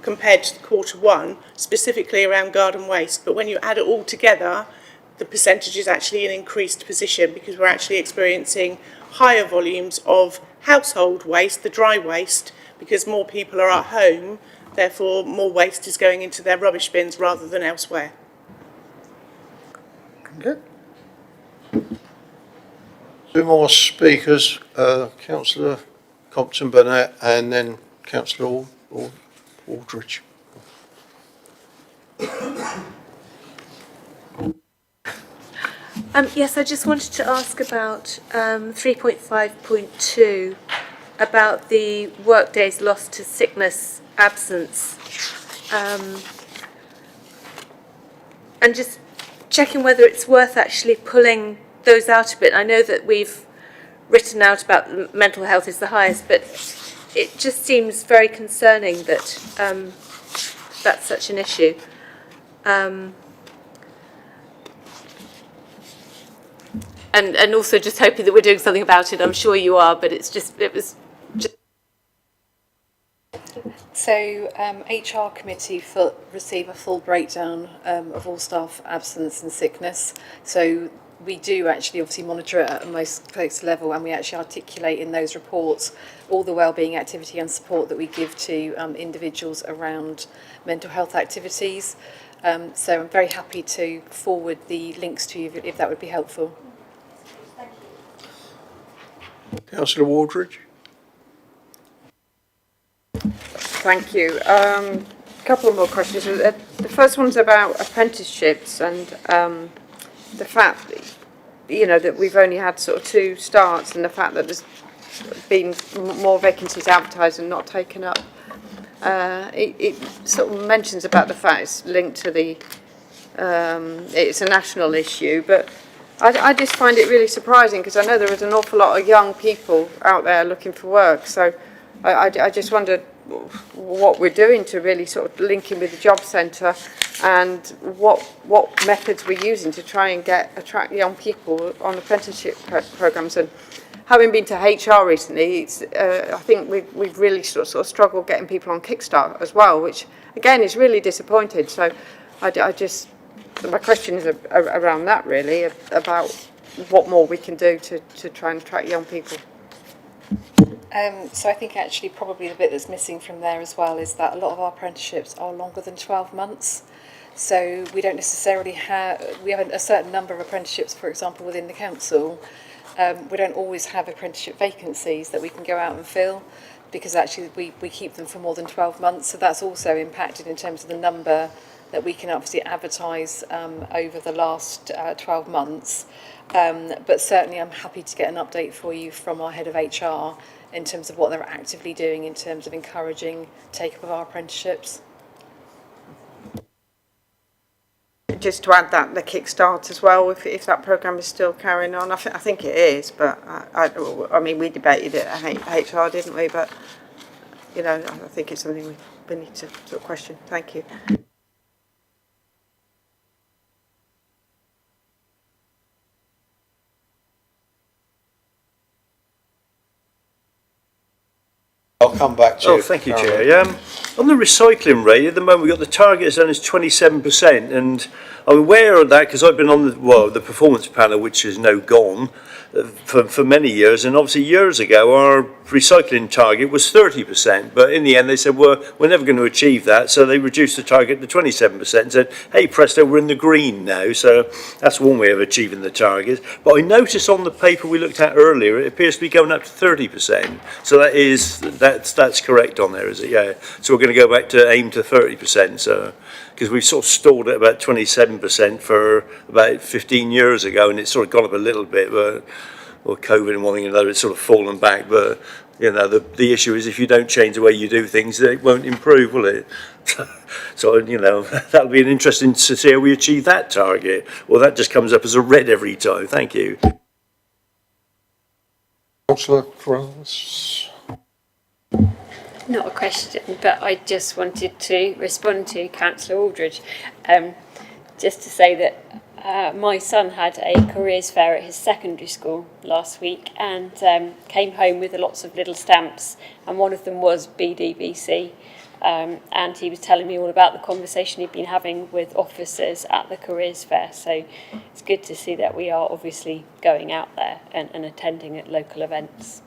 compared to Q1, specifically around garden waste. But when you add it all together, the percentage is actually an increased position, because we're actually experiencing higher volumes of household waste, the dry waste, because more people are at home, therefore more waste is going into their rubbish bins rather than elsewhere. Okay. Two more speakers, Councillor Compton-Burnett and then Councillor Aldridge. Yes, I just wanted to ask about 3.5.2, about the workdays lost to sickness absence, and just checking whether it's worth actually pulling those out a bit. I know that we've written out about mental health is the highest, but it just seems very concerning that that's such an issue. And also just hoping that we're doing something about it. I'm sure you are, but it was just. So HR committee receive a full breakdown of all staff absence and sickness. So we do actually obviously monitor it at a most close level, and we actually articulate in those reports all the wellbeing activity and support that we give to individuals around mental health activities. So I'm very happy to forward the links to you if that would be helpful. Councillor Wardridge? Thank you. A couple more questions. The first one's about apprenticeships and the fact that, you know, that we've only had sort of 2 starts, and the fact that there's been more vacancies advertised and not taken up. It sort of mentions about the fact it's linked to the, it's a national issue, but I just find it really surprising because I know there is an awful lot of young people out there looking for work. So I just wondered what we're doing to really sort of link in with the job centre, and what methods we're using to try and attract young people on apprenticeship programmes. And having been to HR recently, I think we've really sort of struggled getting people on Kickstart as well, which again is really disappointing. So my question is around that really, about what more we can do to try and attract young people. So I think actually probably the bit that's missing from there as well is that a lot of our apprenticeships are longer than 12 months. So we don't necessarily we have a certain number of apprenticeships, for example, within the council. We don't always have apprenticeship vacancies that we can go out and fill, because actually we keep them for more than 12 months. So that's also impacted in terms of the number that we can obviously advertise over the last 12 months. But certainly I'm happy to get an update for you from our head of HR in terms of what they're actively doing in terms of encouraging take-up of our apprenticeships. Just to add that, the Kickstart as well, if that programme is still carrying on. I think it is, but I mean, we debated it at HR, didn't we? But, you know, I think it's something we need to sort of question. Thank you. I'll come back to you. Oh, thank you, Chair. On the recycling rate, at the moment we've got the target as is 27%, and I'm aware of that because I've been on the performance panel, which is now gone, for many years, and obviously years ago our recycling target was 30%, but in the end they said, well, we're never going to achieve that, so they reduced the target to 27% and said, hey presto, we're in the green now. So that's one way of achieving the target. But I noticed on the paper we looked at earlier, it appears to be going up to 30%, so that's correct on there, is it? Yeah, so we're going to go back to aim to 30%, so because we've sort of stalled at about 27% for about 15 years ago, and it's sort of gone up a little bit, but COVID and one thing and another, it's sort of fallen back. But you know, the issue is if you don't change the way you do things, it won't improve, will it? So you know, that'll be an interesting to see how we achieve that target. Well, that just comes up as a red every time. Thank you. Councillor France. Not a question, but I just wanted to respond to Councillor Aldridge, just to say that my son had a careers fair at his secondary school last week and came home with lots of little stamps, and one of them was BDVC, and he was telling me all about the conversation he'd been having with officers at the careers fair. So it's good to see that we are obviously going out there and attending at local events.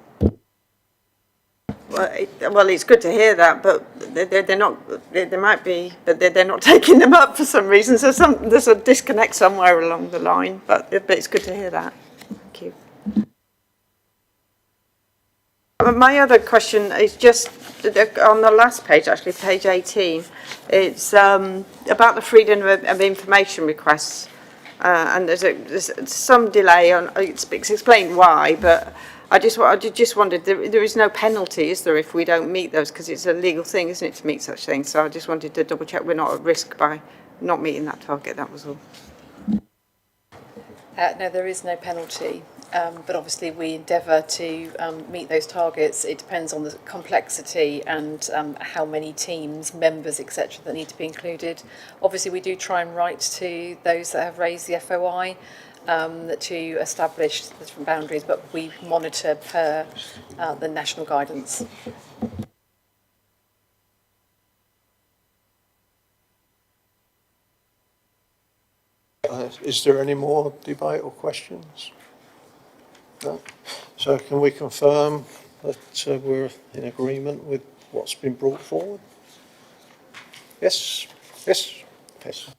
Well, it's good to hear that, but they're not. They might be, but they're not taking them up for some reason. So there's a disconnect somewhere along the line. But it's good to hear that. Thank you. My other question is just on the last page, actually, page 18. It's about the freedom of information requests, and there's some delay on. It's explained why, but. I just wondered, there is no penalty, is there, if we don't meet those? Because it's a legal thing, isn't it, to meet such things? So I just wanted to double check we're not at risk by not meeting that target, that was all. No, there is no penalty. but obviously we endeavour to meet those targets. It depends on the complexity and how many teams, members, etc. that need to be included. Obviously we do try and write to those that have raised the FOI to establish the different boundaries, but we monitor per the national guidance. Is there any more debate or questions? No? So can we confirm that we're in agreement with what's been brought forward? Yes? Yes? Yes.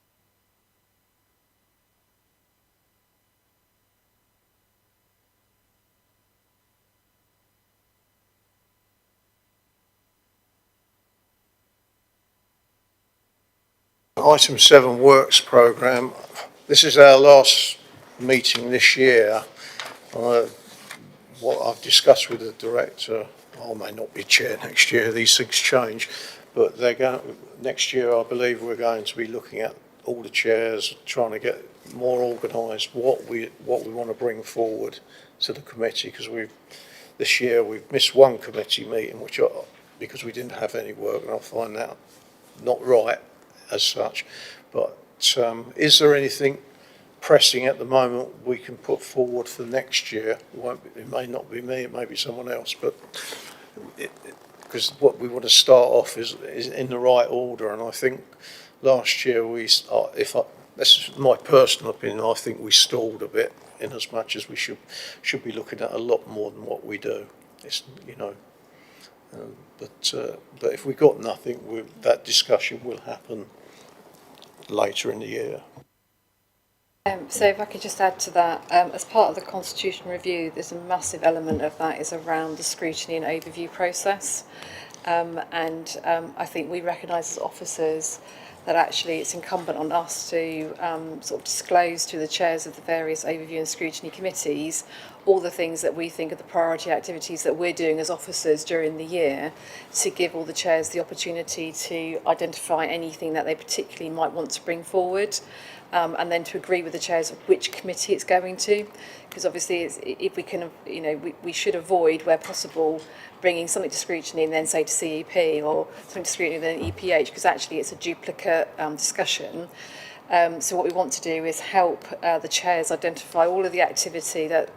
Item 7 Works Programme. This is our last meeting this year. What I've discussed with the director, I may not be chair next year, these things change, but next year I believe we're going to be looking at all the chairs, trying to get more organised what we want to bring forward to the committee, because this year we've missed one committee meeting because we didn't have any work, and I find that not right as such. But is there anything pressing at the moment we can put forward for next year? It may not be me, it may be someone else, but because what we want to start off is in the right order, and I think last year this is my personal opinion, I think we stalled a bit in as much as we should be looking at a lot more than what we do. It's, but if we got nothing, that discussion will happen later in the year. So if I could just add to that, as part of the constitution review, there's a massive element of that is around the scrutiny and overview process. I think we recognise as officers that actually it's incumbent on us to sort of disclose to the chairs of the various overview and scrutiny committees all the things that we think are the priority activities that we're doing as officers during the year, to give all the chairs the opportunity to identify anything that they particularly might want to bring forward, and then to agree with the chairs of which committee it's going to, because obviously if we can, we should avoid, where possible, bringing something to scrutiny and then say to CEP, or something to scrutiny and then EPH, because actually it's a duplicate discussion. So what we want to do is help the chairs identify all of the activity that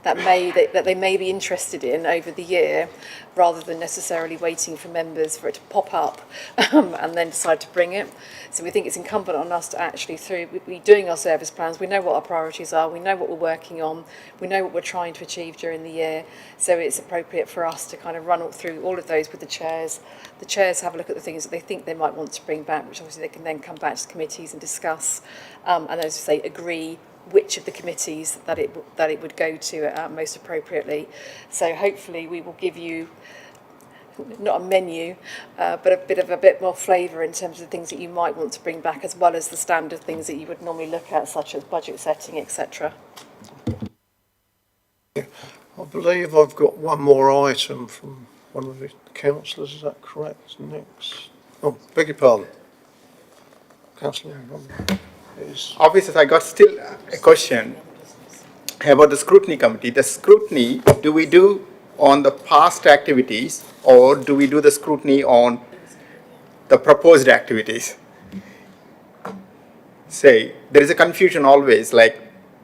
they may be interested in over the year, rather than necessarily waiting for members for it to pop up and then decide to bring it. So we think it's incumbent on us to actually, through doing our service plans, we know what our priorities are, we know what we're working on, we know what we're trying to achieve during the year. So it's appropriate for us to kind of run through all of those with the chairs. The chairs have a look at the things that they think they might want to bring back, which obviously they can then come back to the committees and discuss, and as I say, agree which of the committees that it would go to most appropriately. So hopefully we will give you not a menu, but a bit more flavour in terms of the things that you might want to bring back, as well as the standard things that you would normally look at, such as budget setting, etc. I believe I've got one more item from one of the councillors, is that correct? Next. Oh, beg your pardon. Councillor. Officers, I got still a question about the scrutiny committee. The scrutiny, do we do on the past activities, or do we do the scrutiny on the proposed activities? Say, there is a confusion always, like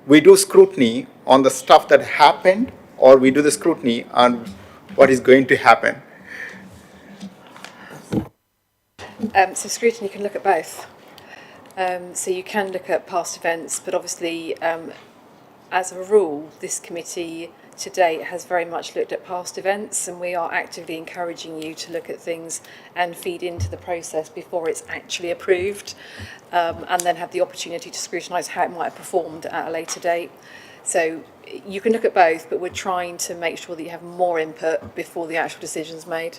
we do scrutiny on the stuff that happened, or we do the scrutiny on what is going to happen. So scrutiny can look at both. So you can look at past events, but obviously, as a rule, this committee to date has very much looked at past events, and we are actively encouraging you to look at things and feed into the process before it's actually approved, and then have the opportunity to scrutinise how it might have performed at a later date. So you can look at both, but we're trying to make sure that you have more input before the actual decision's made.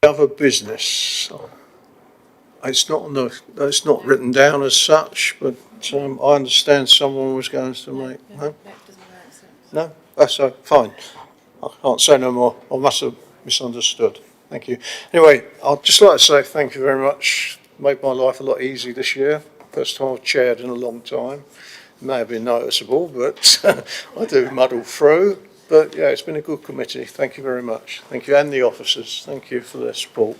Other business. It's not written down as such, but I understand someone was going to make. No, that's fine. I can't say no more. I must have misunderstood. Thank you. Anyway, I'd just like to say thank you very much. Made my life a lot easier this year. First time I've chaired in a long time. It may have been noticeable, but I do muddle through. But yeah, it's been a good committee. Thank you very much. Thank you, and the officers. Thank you for their support.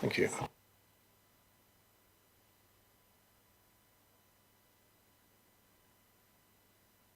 Thank you.